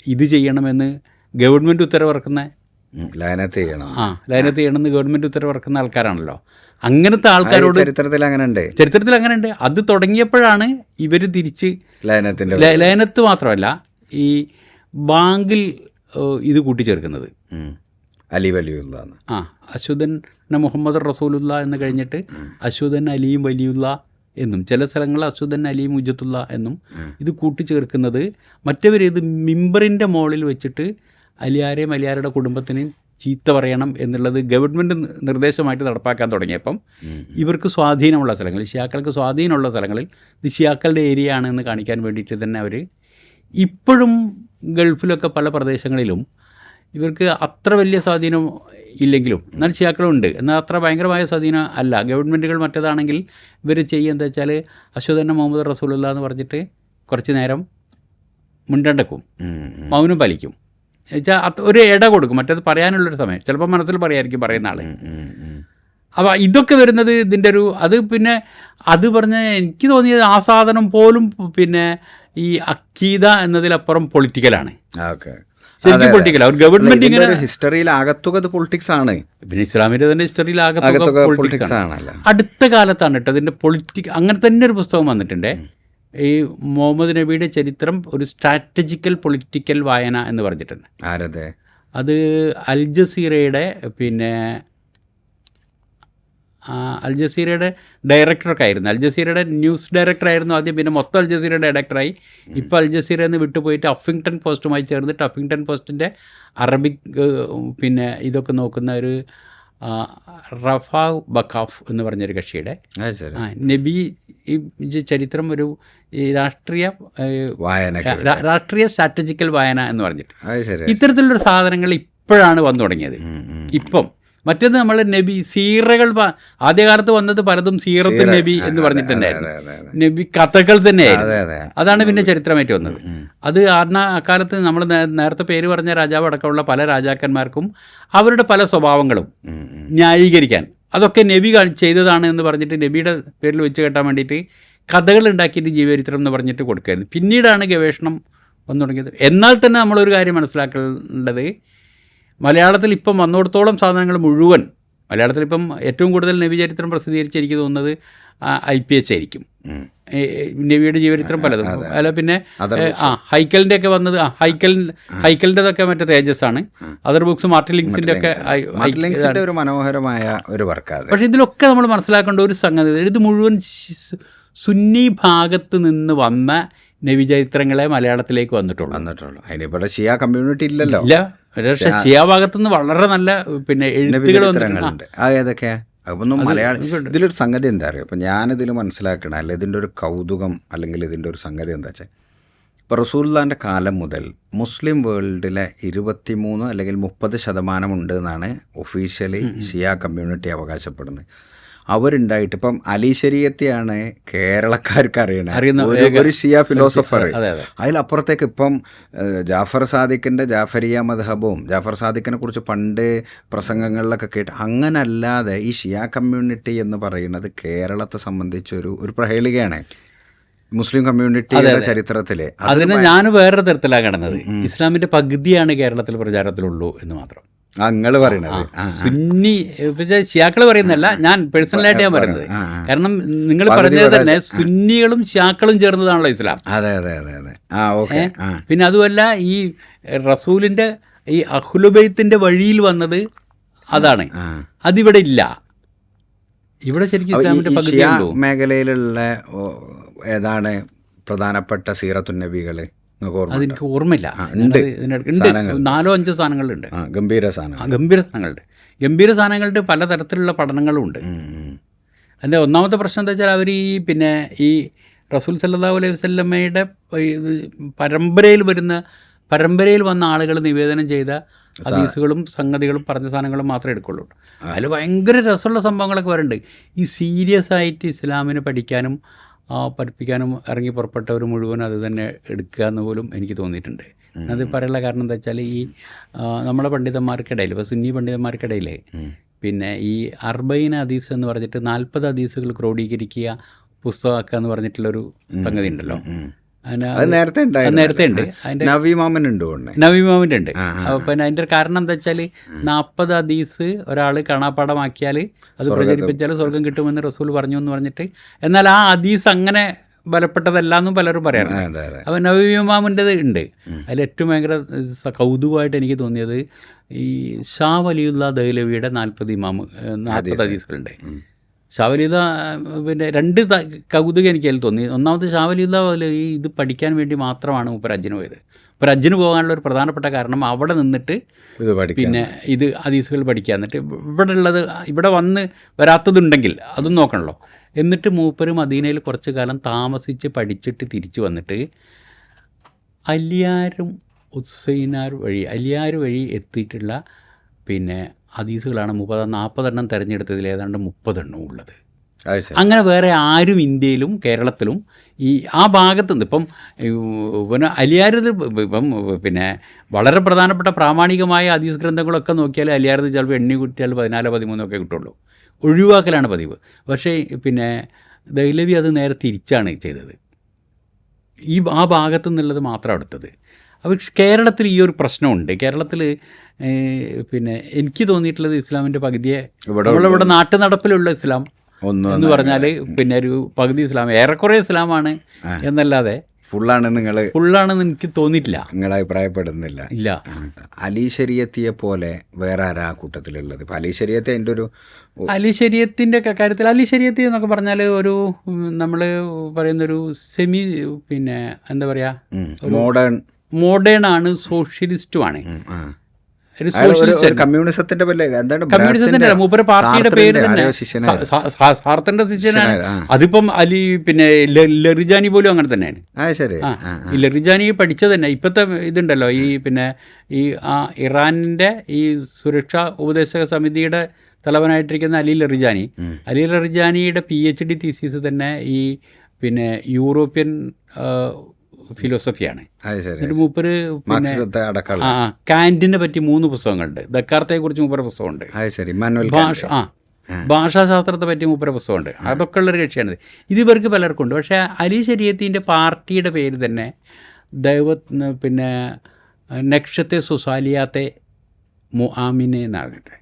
ഇത് ചെയ്യണമെന്ന് ഗവൺമെൻറ് ഉത്തരവിറക്കുന്ന ലയനത്ത് ചെയ്യണമെന്ന് ഗവൺമെൻറ് ഉത്തരവിറക്കുന്ന ആൾക്കാരാണല്ലോ. അങ്ങനത്തെ ആൾക്കാരോട് ചരിത്രത്തിൽ അങ്ങനെ ഉണ്ട്. അത് തുടങ്ങിയപ്പോഴാണ് ഇവർ തിരിച്ച് ലയനത്ത് മാത്രമല്ല ഈ ബാങ്കിൽ ഇത് കൂട്ടിച്ചേർക്കുന്നത്. അലി വലിയുള്ള അശുദൻ മുഹമ്മദ് റസൂലുള്ള എന്ന് കഴിഞ്ഞിട്ട് അശുദൻ അലിയും വലിയുള്ള എന്നും, ചില സ്ഥലങ്ങളിൽ അശുദൻ അലിയും ഉജ്ജത്തുള്ള എന്നും ഇത് കൂട്ടിച്ചേർക്കുന്നത് മറ്റവരിത് മിമ്പറിൻ്റെ മുകളിൽ വെച്ചിട്ട് അലിയാരെയും അലിയാരുടെ കുടുംബത്തിനെയും ചീത്ത പറയണം എന്നുള്ളത് ഗവൺമെൻറ് നിർദ്ദേശമായിട്ട് നടപ്പാക്കാൻ തുടങ്ങിയപ്പം ഇവർക്ക് സ്വാധീനമുള്ള സ്ഥലങ്ങളിൽ, ഷിയാക്കൾക്ക് സ്വാധീനമുള്ള സ്ഥലങ്ങളിൽ ഇത് ഷിയാക്കളുടെ ഏരിയ ആണെന്ന് കാണിക്കാൻ വേണ്ടിയിട്ട് തന്നെ അവർ ഇപ്പോഴും ഗൾഫിലൊക്കെ പല പ്രദേശങ്ങളിലും ഇവർക്ക് അത്ര വലിയ സ്വാധീനം ഇല്ലെങ്കിലും എന്നാൽ ഷിയാക്കളുണ്ട്, എന്നാൽ അത്ര ഭയങ്കരമായ സ്വാധീനം അല്ല. ഗവൺമെൻറ്റുകൾ മറ്റേതാണെങ്കിൽ ഇവർ ചെയ്യുക എന്താ വെച്ചാൽ അശുദൻ മുഹമ്മദ് റസൂലുള്ള എന്ന് പറഞ്ഞിട്ട് കുറച്ച് നേരം മുണ്ടണ്ടക്കും, മൗനം പാലിക്കും. വെച്ചാൽ ഒരു ഇട കൊടുക്കും, മറ്റേത് പറയാനുള്ളൊരു സമയം. ചിലപ്പോൾ മനസ്സിൽ പറയായിരിക്കും പറയുന്ന ആൾ. അപ്പോൾ ഇതൊക്കെ വരുന്നത് ഇതിൻ്റെ ഒരു അത് പിന്നെ അത് പറഞ്ഞ എനിക്ക് തോന്നിയത് ആ സാധനം പോലും പിന്നെ ഈ അക്കീദ എന്നതിലപ്പുറം പൊളിറ്റിക്കലാണ്. ശരിക്കും പൊളിറ്റിക്കലാണ്. ഒരു ഗവൺമെൻറ് ഇങ്ങനെ ഹിസ്റ്ററിയിൽ ആകത്തുക പൊളിറ്റിക്സ് ആണ്. പിന്നെ ഇസ്ലാമിൻ്റെ തന്നെ ഹിസ്റ്ററിയിൽ ആകത്തുക പൊളിറ്റിക്സ് ആണ്. അടുത്ത കാലത്താണ് കേട്ടോ അതിൻ്റെ അങ്ങനെ തന്നെ ഒരു പുസ്തകം വന്നിട്ടുണ്ട്. ഈ മുഹമ്മദ് നബിയുടെ ചരിത്രം ഒരു സ്ട്രാറ്റജിക്കൽ പൊളിറ്റിക്കൽ വായന എന്ന് പറഞ്ഞിട്ടുണ്ട്. ആരതെ? അത് അൽ ജസീറയുടെ പിന്നെ അൽ ജസീറയുടെ ഡയറക്ടറൊക്കെ ആയിരുന്നു. അൽ ജസീറയുടെ ന്യൂസ് ഡയറക്ടറായിരുന്നു ആദ്യം, പിന്നെ മൊത്തം അൽ ജസീറയുടെ ഡയറക്ടറായി. ഇപ്പോൾ അൽ ജസീറയിൽ നിന്ന് വിട്ടുപോയിട്ട് അഫിങ്ടൺ പോസ്റ്റുമായി ചേർന്നിട്ട് അഫിങ്ടൺ പോസ്റ്റിൻ്റെ അറബിക് പിന്നെ ഇതൊക്കെ നോക്കുന്ന ഒരു റഫാ ബക്കാഫ് എന്ന് പറഞ്ഞൊരു കക്ഷിയുടെ നബി ഈ ചരിത്രം ഒരു ഈ രാഷ്ട്രീയ സ്ട്രാറ്റജിക്കൽ വായന എന്ന് പറഞ്ഞിട്ട് ഇത്തരത്തിലുള്ള സാധനങ്ങൾ ഇപ്പോഴാണ് വന്നു തുടങ്ങിയത്. ഇപ്പം മറ്റേത് നമ്മൾ നബി സീറകൾ ആദ്യകാലത്ത് വന്നത് പലതും സീറത്ത് നബി എന്ന് പറഞ്ഞിട്ടുണ്ടായിരുന്നു. നബി കഥകൾ തന്നെയായിരുന്നു. അതാണ് പിന്നെ ചരിത്രമായിട്ട് വന്നത്. അത് അക്കാലത്ത് നമ്മൾ നേരത്തെ പേര് പറഞ്ഞ രാജാവ് അടക്കമുള്ള പല രാജാക്കന്മാർക്കും അവരുടെ പല സ്വഭാവങ്ങളും ന്യായീകരിക്കാൻ അതൊക്കെ നബി ചെയ്തതാണ് എന്ന് പറഞ്ഞിട്ട് നബിയുടെ പേരിൽ വെച്ച് കെട്ടാൻ വേണ്ടിയിട്ട് കഥകൾ ഉണ്ടാക്കിയിട്ട് ജീവചരിത്രം എന്ന് പറഞ്ഞിട്ട് കൊടുക്കുകയായിരുന്നു. പിന്നീടാണ് ഗവേഷണം വന്നു തുടങ്ങിയത്. എന്നാൽ തന്നെ നമ്മളൊരു കാര്യം മനസ്സിലാക്കേണ്ടത്, മലയാളത്തിൽ ഇപ്പം വന്നിടത്തോളം സാധനങ്ങൾ മുഴുവൻ മലയാളത്തിലിപ്പം ഏറ്റവും കൂടുതൽ നബി ചരിത്രം പ്രസിദ്ധീകരിച്ച് എനിക്ക് തോന്നുന്നത് IPH ആയിരിക്കും. നബിയുടെ ജീവചരിത്രം പലതും അല്ല, പിന്നെ ഹൈക്കലിൻ്റെ ഒക്കെ വന്നത് ഹൈക്കലിൻ്റെതൊക്കെ മറ്റേ തേജസ്സാണ്. അതർ ബുക്സ് മാർട്ടിൻ ലിങ്സിൻ്റെ ഒക്കെ ഒരു മനോഹരമായ ഒരു വർക്കാണ്. പക്ഷേ ഇതിലൊക്കെ നമ്മൾ മനസ്സിലാക്കേണ്ട ഒരു സംഗതി, ഇത് മുഴുവൻ സുന്നി ഭാഗത്ത് നിന്ന് വന്ന നബിചരിത്രങ്ങളെ മലയാളത്തിലേക്ക് വന്നിട്ടുള്ളൂ. അതിനിവിടെ ഷിയ കമ്മ്യൂണിറ്റി ഇല്ലല്ലോ. ഇല്ല, പക്ഷേ ഷിയ ഭാഗത്തുനിന്ന് വളരെ നല്ല പിന്നെ എഴുത്തുകൾ വന്നിട്ടുണ്ട്. ഏതൊക്കെയാ? അതൊന്നും മലയാളം ഇതിലൊരു സംഗതി എന്താ അറിയുക, ഇപ്പം ഞാനിതിൽ മനസ്സിലാക്കണം, അല്ല ഇതിൻ്റെ ഒരു കൗതുകം അല്ലെങ്കിൽ ഇതിൻ്റെ ഒരു സംഗതി എന്താ വെച്ചാൽ, ഇപ്പോൾ റസൂലുള്ളാഹിൻ്റെ കാലം മുതൽ മുസ്ലിം വേൾഡിലെ 23 അല്ലെങ്കിൽ 30% ഉണ്ട് എന്നാണ് ഒഫീഷ്യലി ഷിയ കമ്മ്യൂണിറ്റി അവകാശപ്പെടുന്നത്. അവരുണ്ടായിട്ട് ഇപ്പം അലി ശരീഅത്തെയാണ് കേരളക്കാർക്ക് അറിയുന്ന ഒരു ഷിയ ഫിലോസഫർ. അതിലപ്പുറത്തേക്ക് ഇപ്പം ജാഫർ സാദിഖിൻ്റെ ജാഫരിയ മദ്ഹബും ജാഫർ സാദിഖിനെ കുറിച്ച് പണ്ട് പ്രസംഗങ്ങളിലൊക്കെ കേട്ട്, അങ്ങനല്ലാതെ ഈ ഷിയ കമ്മ്യൂണിറ്റി എന്ന് പറയുന്നത് കേരളത്തെ സംബന്ധിച്ചൊരു പ്രഹേളികയാണ് മുസ്ലിം കമ്മ്യൂണിറ്റിയുടെ ചരിത്രത്തിൽ. അതിന് ഞാൻ വേറൊരു തരത്തിലാണ് കാണുന്നത്. ഇസ്ലാമിൻ്റെ പകുതിയാണ് കേരളത്തിൽ പ്രചാരത്തിലുള്ളൂ എന്ന് മാത്രം നിങ്ങൾ പറയുന്നത്. സുന്നി ഷിയാക്കൾ പറയുന്നതല്ല, ഞാൻ പേഴ്സണലായിട്ട് ഞാൻ പറയുന്നത്. കാരണം നിങ്ങൾ പറഞ്ഞത് തന്നെ സുന്നികളും ഷിയാക്കളും ചേർന്നതാണല്ലോ ഇസ്ലാം. അതെ അതെ അതെ അതെ. പിന്നെ അതുമല്ല ഈ റസൂലിൻ്റെ ഈ അഹ്ലുബൈത്തിന്റെ വഴിയിൽ വന്നത് അതാണ്. അതിവിടെ ഇല്ല. ഇവിടെ ശരിക്കും ഇസ്ലാമിൻ്റെ പകുതിയുള്ളൂ. മേഖലയിലുള്ള ഏതാണ് പ്രധാനപ്പെട്ട സീറത്തുൻ നബികൾ? അതെനിക്ക് ഓർമ്മയില്ല. 4-5 സാധനങ്ങളുണ്ട്. ഗംഭീര സാധനങ്ങളുടെ പലതരത്തിലുള്ള പഠനങ്ങളും ഉണ്ട്. അതിൻ്റെ ഒന്നാമത്തെ പ്രശ്നം എന്താ വെച്ചാൽ, അവർ പിന്നെ ഈ റസൂൽ സല്ലല്ലാഹു അലൈഹി വസല്ലമയുടെ പരമ്പരയിൽ വന്ന ആളുകൾ നിവേദനം ചെയ്ത ഹദീസുകളും സംഗതികളും പറഞ്ഞ സാധനങ്ങളും മാത്രമേ എടുക്കുള്ളൂ. അതിൽ ഭയങ്കര രസമുള്ള സംഭവങ്ങളൊക്കെ വരുന്നുണ്ട്. ഈ സീരിയസ് ആയിട്ട് ഇസ്ലാമിനെ പഠിക്കാനും പഠിപ്പിക്കാനും ഇറങ്ങി പുറപ്പെട്ടവർ മുഴുവൻ അത് തന്നെ എടുക്കുക എന്ന് പോലും എനിക്ക് തോന്നിയിട്ടുണ്ട്. അത് പറയാനുള്ള കാരണം എന്താ വെച്ചാൽ, ഈ നമ്മളെ പണ്ഡിതന്മാർക്കിടയിൽ, ഇപ്പോൾ സുന്നി പണ്ഡിതന്മാർക്കിടയിൽ പിന്നെ ഈ 40 ഹദീസ് എന്ന് പറഞ്ഞിട്ട് 40 ഹദീസുകൾ ക്രോഡീകരിക്കുക, പുസ്തകമാക്കുക എന്ന് പറഞ്ഞിട്ടുള്ളൊരു സംഗതി ഉണ്ടല്ലോ. നേരത്തെ ഉണ്ട്. അതിൻ്റെ നവീമാമിൻ്റെ ഉണ്ട്. പിന്നെ അതിൻ്റെ കാരണം എന്താ വെച്ചാൽ, 40 ഹദീസ് ഒരാൾ കാണാപ്പാടമാക്കിയാൽ അത് പ്രചരിപ്പിച്ചാൽ സ്വർഗം കിട്ടുമെന്ന് റസൂൽ പറഞ്ഞു എന്ന് പറഞ്ഞിട്ട്, എന്നാൽ ആ ഹദീസ് അങ്ങനെ ബലപ്പെട്ടതല്ല എന്നും പലരും പറയാറുണ്ട്. അപ്പോൾ നവീമാമിൻ്റെത് ഉണ്ട്. അതിൽ ഏറ്റവും ഭയങ്കര കൗതുകമായിട്ട് എനിക്ക് തോന്നിയത് ഈ ഷാ വലിയുള്ള ദഹ്ലവിയുടെ 40 ഹദീസുകളുണ്ട്. ഷാവലിത പിന്നെ 2 കൗതുകം എനിക്ക് അതിൽ തോന്നി. ഒന്നാമത് ഷാവലിത ഈ ഇത് പഠിക്കാൻ വേണ്ടി മാത്രമാണ് മൂപ്പർ ഹജ്ജിന് പോയത്. ഇപ്പോൾ ഹജ്ജിന് പോകാനുള്ള ഒരു പ്രധാനപ്പെട്ട കാരണം അവിടെ നിന്നിട്ട് പിന്നെ ഇത് ഹദീസുകൾ പഠിക്കുക, എന്നിട്ട് ഇവിടെ വന്ന് വരാത്തതുണ്ടെങ്കിൽ അതും നോക്കണമല്ലോ. എന്നിട്ട് മൂപ്പർ മദീനയിൽ കുറച്ച് കാലം താമസിച്ച് പഠിച്ചിട്ട് തിരിച്ചു വന്നിട്ട് അലിയാർ വഴി എത്തിയിട്ടുള്ള പിന്നെ ഹദീസുകളാണ് 40 എണ്ണം തിരഞ്ഞെടുത്തതിൽ ഏതാണ്ട് 30 എണ്ണം ഉള്ളത്. അത് ശരി. അങ്ങനെ വേറെ ആരും ഇന്ത്യയിലും കേരളത്തിലും ഈ ആ ഭാഗത്തുനിന്ന് ഇപ്പം പിന്നെ അലിയാരത് ഇപ്പം പിന്നെ വളരെ പ്രധാനപ്പെട്ട പ്രാമാണികമായ ഹദീസ് ഗ്രന്ഥങ്ങളൊക്കെ നോക്കിയാൽ അലിയാരത് ചിലപ്പോൾ എണ്ണി കുറ്റിയാൽ 14-13 ഒക്കെ കിട്ടുള്ളൂ. ഒഴിവാക്കലാണ് പതിവ്. പക്ഷേ പിന്നെ ദഹ്ലവി അത് നേരെ തിരിച്ചാണ് ചെയ്തത്. ആ ഭാഗത്തു നിന്നുള്ളത് മാത്രം എടുത്തത്. അപ്പോൾ കേരളത്തിൽ ഈ ഒരു പ്രശ്നമുണ്ട്. കേരളത്തിൽ പിന്നെ എനിക്ക് തോന്നിയിട്ടുള്ളത് ഇസ്ലാമിൻ്റെ പകുതിയെ നമ്മളിവിടെ നാട്ടു നടപ്പിലുള്ള ഇസ്ലാം എന്ന് പറഞ്ഞാൽ പിന്നെ ഒരു പകുതി ഇസ്ലാം, ഏറെക്കുറെ ഇസ്ലാമാണ് എന്നല്ലാതെ ഫുള്ളാണെന്ന് എനിക്ക് തോന്നിയിട്ടില്ല. നിങ്ങൾ അഭിപ്രായപ്പെടുന്നില്ല? ഇല്ല. അലി ശരീഅത്തിയെ പോലെ വേറെ ആരാ കൂട്ടത്തിലുള്ളത്? ഇപ്പം അലി ശരീഅത്ത് എൻ്റെ ഒരു അലി ശരീഅത്തിൻ്റെ കാര്യത്തിൽ അലി ശരീഅത്ത് എന്നൊക്കെ പറഞ്ഞാൽ ഒരു നമ്മൾ പറയുന്നൊരു സെമി പിന്നെ എന്താ പറയുക, മോഡേൺ ആണ്, സോഷ്യലിസ്റ്റുമാണ്. കമ്മ്യൂണിസത്തിന്റെ മൂപ്പര പാർട്ടിയുടെ പേര് തന്നെ സാർത്തറിന്റെ ശിഷ്യനാണ്. അതിപ്പം അലി പിന്നെ ലറിജാനി പോലും അങ്ങനെ തന്നെയാണ്. ഈ ലറിജാനി പഠിച്ചത് തന്നെ ഇപ്പോഴത്തെ ഇതുണ്ടല്ലോ ഈ പിന്നെ ഈ ഇറാനിന്റെ ഈ സുരക്ഷാ ഉപദേശക സമിതിയുടെ തലവനായിട്ടിരിക്കുന്ന അലി ലറിജാനിയുടെ PhD തീസിസ് തന്നെ ഈ പിന്നെ യൂറോപ്യൻ ഫിലോസഫിയാണ്. എന്നിട്ട് മൂപ്പര് പിന്നെ കാന്റിനെ പറ്റി 3 പുസ്തകങ്ങളുണ്ട്. ദക്കാർത്തയെ കുറിച്ച് മൂപ്പര പുസ്തകമുണ്ട്. ഭാഷാശാസ്ത്രത്തെ പറ്റി മൂപ്പര പുസ്തകമുണ്ട്. അതൊക്കെ ഉള്ളൊരു കക്ഷിയാണ്. ഇത് ഇവർക്ക് പലർക്കും ഉണ്ട്. പക്ഷേ അലി ശരീഅത്തിൻ്റെ പാർട്ടിയുടെ പേര് തന്നെ പിന്നെ നക്ഷത്തെ സുസാലിയാത്തെ മുആമിനെ എന്നാകട്ടെ,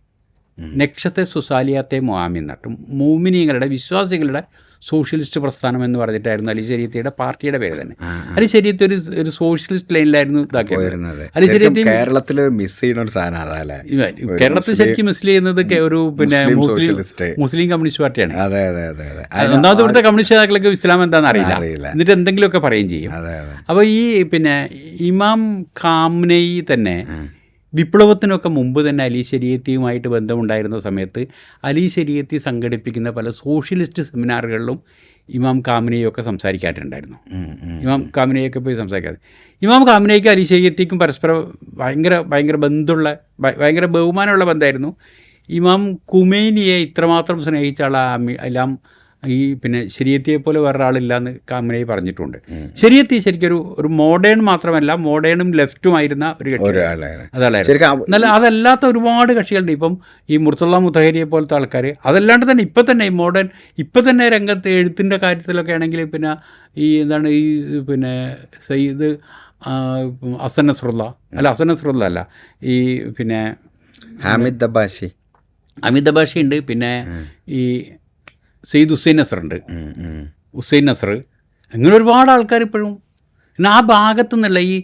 നക്ഷത്തെ സുസാലിയാത്തെ മുആമിൻ എന്നിട്ട് മൂമിനീങ്ങളുടെ വിശ്വാസികളുടെ സോഷ്യലിസ്റ്റ് പ്രസ്ഥാനം എന്ന് പറഞ്ഞിട്ടായിരുന്നു അലി ശരീഅത്തിയുടെ പാർട്ടിയുടെ പേര് തന്നെ. അലി ശരീഅത്ത് ഒരു സോഷ്യലിസ്റ്റ് ലൈനിലായിരുന്നു ഇതാക്കിയത്. അലി ശരീഅത്തി കേരളത്തിൽ മിസ് ചെയ്യുന്ന ഒരു സാധനം, കേരളത്തിൽ ശരിക്കും മിസ് ചെയ്യുന്നത് ഒരു പിന്നെ മുസ്ലിം കമ്മ്യൂണിസ്റ്റ് പാർട്ടിയാണ്. ഒന്നാമത് ഇവിടുത്തെ കമ്മ്യൂണിസ്റ്റ് നേതാക്കൾക്ക് ഇസ്ലാം എന്താണെന്ന് അറിയില്ല, എന്നിട്ട് എന്തെങ്കിലുമൊക്കെ പറയുകയും ചെയ്യും. അപ്പോൾ ഈ പിന്നെ ഇമാം ഖാംനെയി തന്നെ വിപ്ലവത്തിനൊക്കെ മുമ്പ് തന്നെ അലി ശരീഅത്തിയുമായിട്ട് ബന്ധമുണ്ടായിരുന്ന സമയത്ത് അലി ശരീഅത്തി സംഘടിപ്പിക്കുന്ന പല സോഷ്യലിസ്റ്റ് സെമിനാറുകളിലും ഇമാം ഖാംനെയൊക്കെ സംസാരിക്കാറുണ്ടായിരുന്നു. ഇമാം ഖാംനെയൊക്കെ പോയി സംസാരിക്കാറ്. ഇമാം ഖാംനെയ്ക്ക് അലി ശരീഅത്തിക്കും പരസ്പരം ഭയങ്കര ബന്ധമുള്ള ഭയങ്കര ബഹുമാനമുള്ള ബന്ധമായിരുന്നു. ഇമാം ഖുമൈനിയെ ഇത്രമാത്രം സ്നേഹിച്ച എല്ലാം ഈ പിന്നെ ശരീഅത്തിയെ പോലെ വേറൊരാളില്ല എന്ന് ഖാംനെയി പറഞ്ഞിട്ടുണ്ട്. ശരീഅത്തി ശരിക്കും ഒരു മോഡേൺ മാത്രമല്ല, മോഡേണും ലെഫ്റ്റുമായിരുന്ന ഒരു കക്ഷിയാണ്. അതല്ലാത്ത ഒരുപാട് കക്ഷികളുണ്ട്. ഇപ്പം ഈ മുർത്തള മുത്തഹരിയെ പോലത്തെ ആൾക്കാർ. അതല്ലാണ്ട് തന്നെ ഇപ്പം തന്നെ ഈ മോഡേൺ ഇപ്പം തന്നെ രംഗത്ത് എഴുത്തിൻ്റെ കാര്യത്തിലൊക്കെ ആണെങ്കിൽ പിന്നെ ഈ എന്താണ് ഈ പിന്നെ സയ്യിദ് ഹസൻ നസ്രുള്ള അല്ല ഈ പിന്നെ ഹമീദ് അബാഷി ഉണ്ട്. പിന്നെ ഈ സയ്യിദ് ഹുസൈൻ നസർ അങ്ങനെ ഒരുപാട് ആൾക്കാർ ഇപ്പോഴും പിന്നെ ആ ഭാഗത്തു നിന്നുള്ള ഈ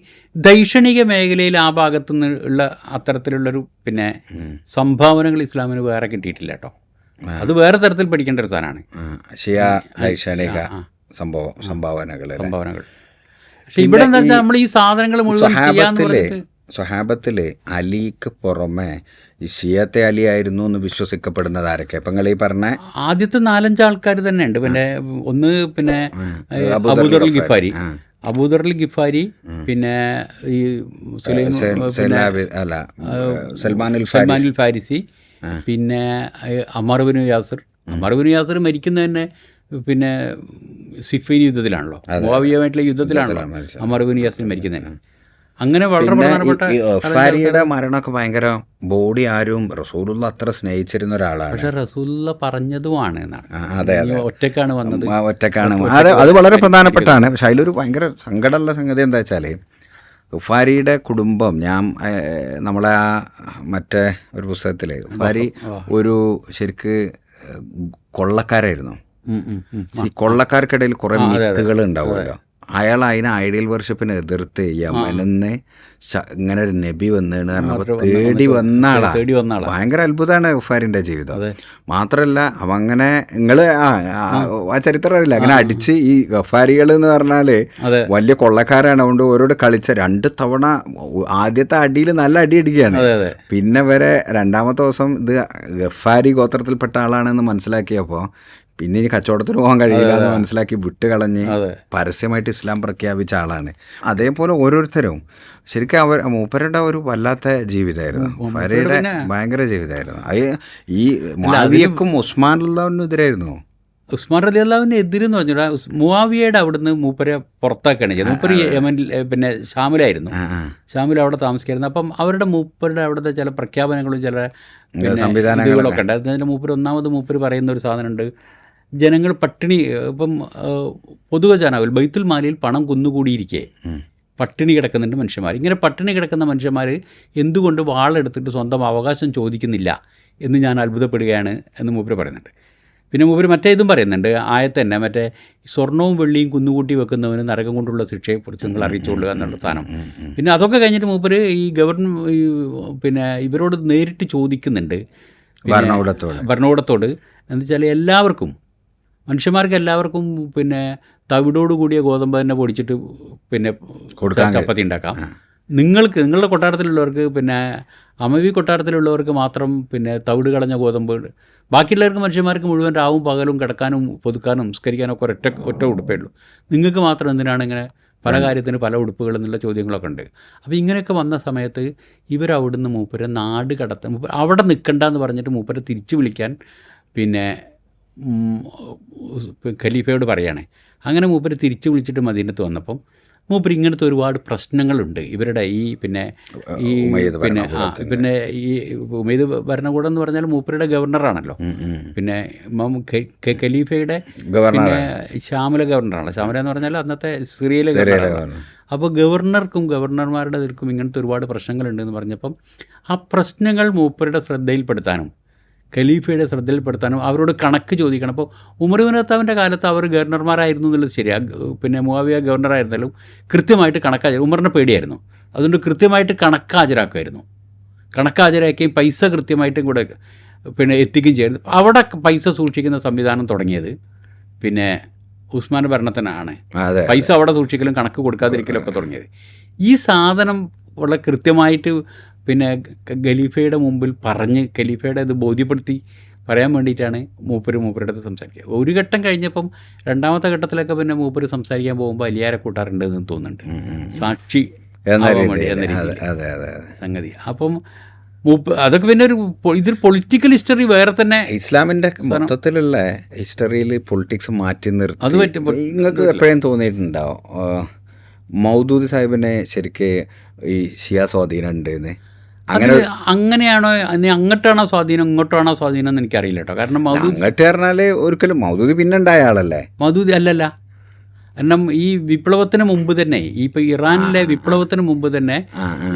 ദൈക്ഷണിക മേഖലയിൽ ആ ഭാഗത്തു നിന്നുള്ള അത്തരത്തിലുള്ളൊരു പിന്നെ സംഭാവനകൾ ഇസ്ലാമിന് വേറെ കിട്ടിയിട്ടില്ല കേട്ടോ. അത് വേറെ തരത്തിൽ പഠിക്കേണ്ട ഒരു സാധനമാണ് സംഭാവനകൾ. പക്ഷെ ഇവിടെ എന്താ നമ്മൾ ഈ സാധനങ്ങൾ മുഴുവൻ സ്വഹാബത്തിൽ അലിക്ക് പുറമെ ഈ ഷിയത്തെ അലി ആയിരുന്നു എന്ന് വിശ്വസിക്കപ്പെടുന്നത് ആരൊക്കെ? അപ്പം നിങ്ങൾ ഈ പറഞ്ഞ ആദ്യത്തെ 4-5 ആൾക്കാർ തന്നെ ഉണ്ട്. പിന്നെ ഒന്ന് പിന്നെ അബൂദർ ഗിഫാരി പിന്നെ ഈ സൽമാനുൽ ഫാരിസി പിന്നെ അമ്മാർ ബിൻ യാസിർ മരിക്കുന്നത് തന്നെ പിന്നെ സിഫീൻ യുദ്ധത്തിലാണല്ലോ, മുആവിയയുമായിട്ടുള്ള യുദ്ധത്തിലാണല്ലോ അമ്മാർ ബിൻ യാസിർ മരിക്കുന്നത്. അങ്ങനെ വളരെ പ്രധാനപ്പെട്ട ഗഫാരിയുടെ മരണമൊക്കെ ഭയങ്കര ബോഡി ആരും റസൂലുള്ള അത്ര സ്നേഹിച്ചിരുന്ന ഒരാളാണ്. പക്ഷെ റസൂലുള്ള പറഞ്ഞതുമാണ് ഒറ്റക്കാണ് വന്നത്, അത് വളരെ പ്രധാനപ്പെട്ടാണ്. പക്ഷെ അതിലൊരു ഭയങ്കര സങ്കടമുള്ള സംഗതി എന്താ വെച്ചാൽ ഗഫാരിയുടെ കുടുംബം നമ്മളെ മറ്റേ ഒരു പുസ്തകത്തിൽ ഗഫാരി ഒരു ശരിക്ക് കൊള്ളക്കാരായിരുന്നു. ഈ കൊള്ളക്കാർക്കിടയിൽ കുറേ മിത്തുകൾ ഉണ്ടാവുമല്ലോ. അയാൾ അതിനെ ഐഡിയൽ വർഷിപ്പിനെ എതിർത്ത് യമനിന്ന് ഇങ്ങനെ ഒരു നബി വന്നേന്ന് പറഞ്ഞപ്പോൾ തേടി വന്ന ആളാ. ഭയങ്കര അത്ഭുതമാണ് ഗഫാരിൻ്റെ ജീവിതം. മാത്രമല്ല അവ അങ്ങനെ നിങ്ങൾ ആ ചരിത്രം അറിയില്ല, അങ്ങനെ അടിച്ച് ഈ ഗഫാരികൾ എന്ന് പറഞ്ഞാൽ വലിയ കൊള്ളക്കാരാണ്. അതുകൊണ്ട് ഓരോട് കളിച്ച 2 തവണ ആദ്യത്തെ അടിയിൽ നല്ല അടി അടിക്കുകയാണ്. പിന്നെ വരെ 2ാമത്തെ ദിവസം ഇത് ഗഫാരി ഗോത്രത്തിൽപ്പെട്ട ആളാണെന്ന് മനസ്സിലാക്കിയപ്പോൾ പിന്നെ ഇനി കച്ചവടത്തിന് പോകാൻ കഴിയില്ല എന്ന് മനസ്സിലാക്കി വിട്ടുകളഞ്ഞ് പരസ്യമായിട്ട് ഇസ്ലാം പ്രഖ്യാപിച്ച ആളാണ്. അതേപോലെ ഓരോരുത്തരും ശരിക്കും മൂപ്പരുടെ ഒരു വല്ലാത്ത ജീവിതമായിരുന്നു. ഫാരിയുടെ ഭയങ്കര ജീവിതമായിരുന്നു. അത് ഈ മുആവിയക്കും ഉസ്മാനുള്ളവനും എതിരായിരുന്നു. ഉസ്മാൻ റളിയല്ലാഹുവിന് എതിരെന്ന് പറഞ്ഞാൽ മുആവിയയുടെ അവിടുന്ന് മൂപ്പരെ പുറത്താക്കുകയാണ് ചെയ്തത്. മൂപ്പര് യമനിൽ പിന്നെ ഷാമിലായിരുന്നു. ഷാമിൽ അവിടെ താമസിക്കായിരുന്നു. അപ്പം മൂപ്പരുടെ അവിടുത്തെ ചില പ്രഖ്യാപനങ്ങളും ചില സംവിധാനങ്ങളൊക്കെ ഉണ്ട്. അതിൻ്റെ മൂപ്പര് പറയുന്ന ഒരു സാധനമുണ്ട്, ജനങ്ങൾ പട്ടിണി ഇപ്പം പൊതുവചനാവിൽ ബൈത്തുൽ മാലിൽ പണം കുന്നുകൂടിയിരിക്കെ പട്ടിണി കിടക്കുന്നുണ്ട് മനുഷ്യന്മാർ. ഇങ്ങനെ പട്ടിണി കിടക്കുന്ന മനുഷ്യന്മാർ എന്തുകൊണ്ട് വാളെടുത്തിട്ട് സ്വന്തം അവകാശം ചോദിക്കുന്നില്ല എന്ന് ഞാൻ അത്ഭുതപ്പെടുകയാണ് എന്ന് മൂപ്പര് പറയുന്നുണ്ട്. പിന്നെ മൂപ്പര് മറ്റേ ഇതും പറയുന്നുണ്ട്, ആയത്ത് തന്നെ മറ്റേ സ്വർണവും വെള്ളിയും കുന്നുകൂട്ടി വെക്കുന്നവന് നരകം കൊണ്ടുള്ള ശിക്ഷയെക്കുറിച്ച് നിങ്ങൾ അറിയിച്ചുകൊള്ളുക എന്നുള്ള സാധനം. പിന്നെ അതൊക്കെ കഴിഞ്ഞിട്ട് മൂപ്പര് ഈ പിന്നെ ഇവരോട് നേരിട്ട് ചോദിക്കുന്നുണ്ട്, ഭരണകൂടത്തോട് എന്ന് വെച്ചാൽ എല്ലാവർക്കും മനുഷ്യന്മാർക്ക് എല്ലാവർക്കും പിന്നെ തവിടോട് കൂടിയ ഗോതമ്പ് തന്നെ പൊടിച്ചിട്ട് പിന്നെ ചപ്പാത്തി ഉണ്ടാക്കാം. നിങ്ങളുടെ കൊട്ടാരത്തിലുള്ളവർക്ക് പിന്നെ അമവി കൊട്ടാരത്തിലുള്ളവർക്ക് മാത്രം പിന്നെ തവിട് കളഞ്ഞ ഗോതമ്പ്, ബാക്കിയുള്ളവർക്ക് മനുഷ്യന്മാർക്ക് മുഴുവൻ രാവും പകലും കിടക്കാനും പൊതുക്കാനും സംസ്കരിക്കാനും ഒക്കെ ഒറ്റ ഉടുപ്പേ ഉള്ളൂ. നിങ്ങൾക്ക് മാത്രം എന്തിനാണ് ഇങ്ങനെ പല കാര്യത്തിന് പല ഉടുപ്പുകൾ എന്നുള്ള ചോദ്യങ്ങളൊക്കെ ഉണ്ട്. അപ്പോൾ ഇങ്ങനെയൊക്കെ വന്ന സമയത്ത് ഇവരവിടുന്ന് മൂപ്പരെ നാട് കടത്താൻ അവിടെ നിൽക്കണ്ടെന്ന് പറഞ്ഞിട്ട് മൂപ്പരെ തിരിച്ചു വിളിക്കാൻ പിന്നെ ഖലീഫയോട് പറയുകയാണ്. അങ്ങനെ മൂപ്പര് തിരിച്ചു വിളിച്ചിട്ട് മദീനത്ത് വന്നപ്പം മൂപ്പര് ഇങ്ങനത്തെ ഒരുപാട് പ്രശ്നങ്ങളുണ്ട് ഇവരുടെ ഈ പിന്നെ ഈ ഉമൈദ് ഭരണകൂടം എന്ന് പറഞ്ഞാൽ മൂപ്പരുടെ ഗവർണറാണല്ലോ. പിന്നെ ഖലീഫയുടെ പിന്നെ ഷാമിലെ ഗവർണറാണല്ലോ. ഷാമില എന്ന് പറഞ്ഞാൽ അന്നത്തെ സിറിയയിലെ ഗവർണറാണ്. അപ്പോൾ ഗവർണർമാരുടെ ഇതിൽക്കും ഇങ്ങനത്തെ ഒരുപാട് പ്രശ്നങ്ങളുണ്ടെന്ന് പറഞ്ഞപ്പം ആ പ്രശ്നങ്ങൾ മൂപ്പരുടെ ശ്രദ്ധയിൽപ്പെടുത്താനും ഖലീഫയുടെ ശ്രദ്ധയിൽപ്പെടുത്താനും അവരോട് കണക്ക് ചോദിക്കണം. അപ്പോൾ ഉമർ ഇബ്നു ഖത്താബിൻ്റെ കാലത്ത് അവർ ഗവർണർമാരായിരുന്നു എന്നുള്ളത് ശരിയാണ്. പിന്നെ മുആവിയ ഗവർണറായിരുന്നാലും കൃത്യമായിട്ട് ഉമറിനെ പേടിയായിരുന്നു. അതുകൊണ്ട് കൃത്യമായിട്ട് കണക്ക് ഹാജരാക്കുകയും പൈസ കൃത്യമായിട്ടും കൂടെ പിന്നെ എത്തിക്കുകയും ചെയ്യുന്നു. അവിടെ പൈസ സൂക്ഷിക്കുന്ന സംവിധാനം തുടങ്ങിയത് പിന്നെ ഉസ്മാൻ്റെ ഭരണത്തിനാണ്. പൈസ അവിടെ സൂക്ഷിക്കലും കണക്ക് കൊടുക്കാതിരിക്കലും ഒക്കെ തുടങ്ങിയത്. ഈ സാധനം വളരെ കൃത്യമായിട്ട് പിന്നെ ഖലീഫയുടെ മുമ്പിൽ പറഞ്ഞ് ഖലീഫയുടെ ഇത് ബോധ്യപ്പെടുത്തി പറയാൻ വേണ്ടിയിട്ടാണ് മൂപ്പരുടെ അടുത്ത് സംസാരിക്കുക. ഒരു ഘട്ടം കഴിഞ്ഞപ്പം രണ്ടാമത്തെ ഘട്ടത്തിലൊക്കെ പിന്നെ മൂപ്പര് സംസാരിക്കാൻ പോകുമ്പോൾ അലിയാരെ കൂട്ടാറുണ്ട് എന്ന് തോന്നുന്നുണ്ട്, സാക്ഷി സംഗതി. അപ്പം അതൊക്കെ പിന്നെ ഇതൊരു പൊളിറ്റിക്കൽ ഹിസ്റ്ററി വേറെ തന്നെ. ഇസ്ലാമിൻ്റെ മൊത്തത്തിലുള്ള ഹിസ്റ്ററിയിൽ പൊളിറ്റിക്സ് മാറ്റി നിർത്തി അത് പറ്റുമ്പോൾ നിങ്ങൾക്ക് എപ്പോഴും തോന്നിയിട്ടുണ്ടാവും മൗദൂദി സാഹിബിനെ ശരിക്ക് ഈ ഷിയ സ്വാധീനം ഉണ്ടെന്ന്? അങ്ങനെയാണോ, അങ്ങോട്ടാണോ സ്വാധീനം ഇങ്ങോട്ടാണോ സ്വാധീനം എന്ന് എനിക്കറിയില്ല കേട്ടോ. കാരണം അങ്ങോട്ട് പറഞ്ഞാൽ ഒരിക്കലും മൗദൂദി പിന്നെ ഉണ്ടായ ആളല്ലേ? മൗദൂദി അല്ലല്ല. കാരണം ഈ വിപ്ലവത്തിന് മുമ്പ് തന്നെ ഇപ്പോൾ ഇറാനിലെ വിപ്ലവത്തിന് മുമ്പ് തന്നെ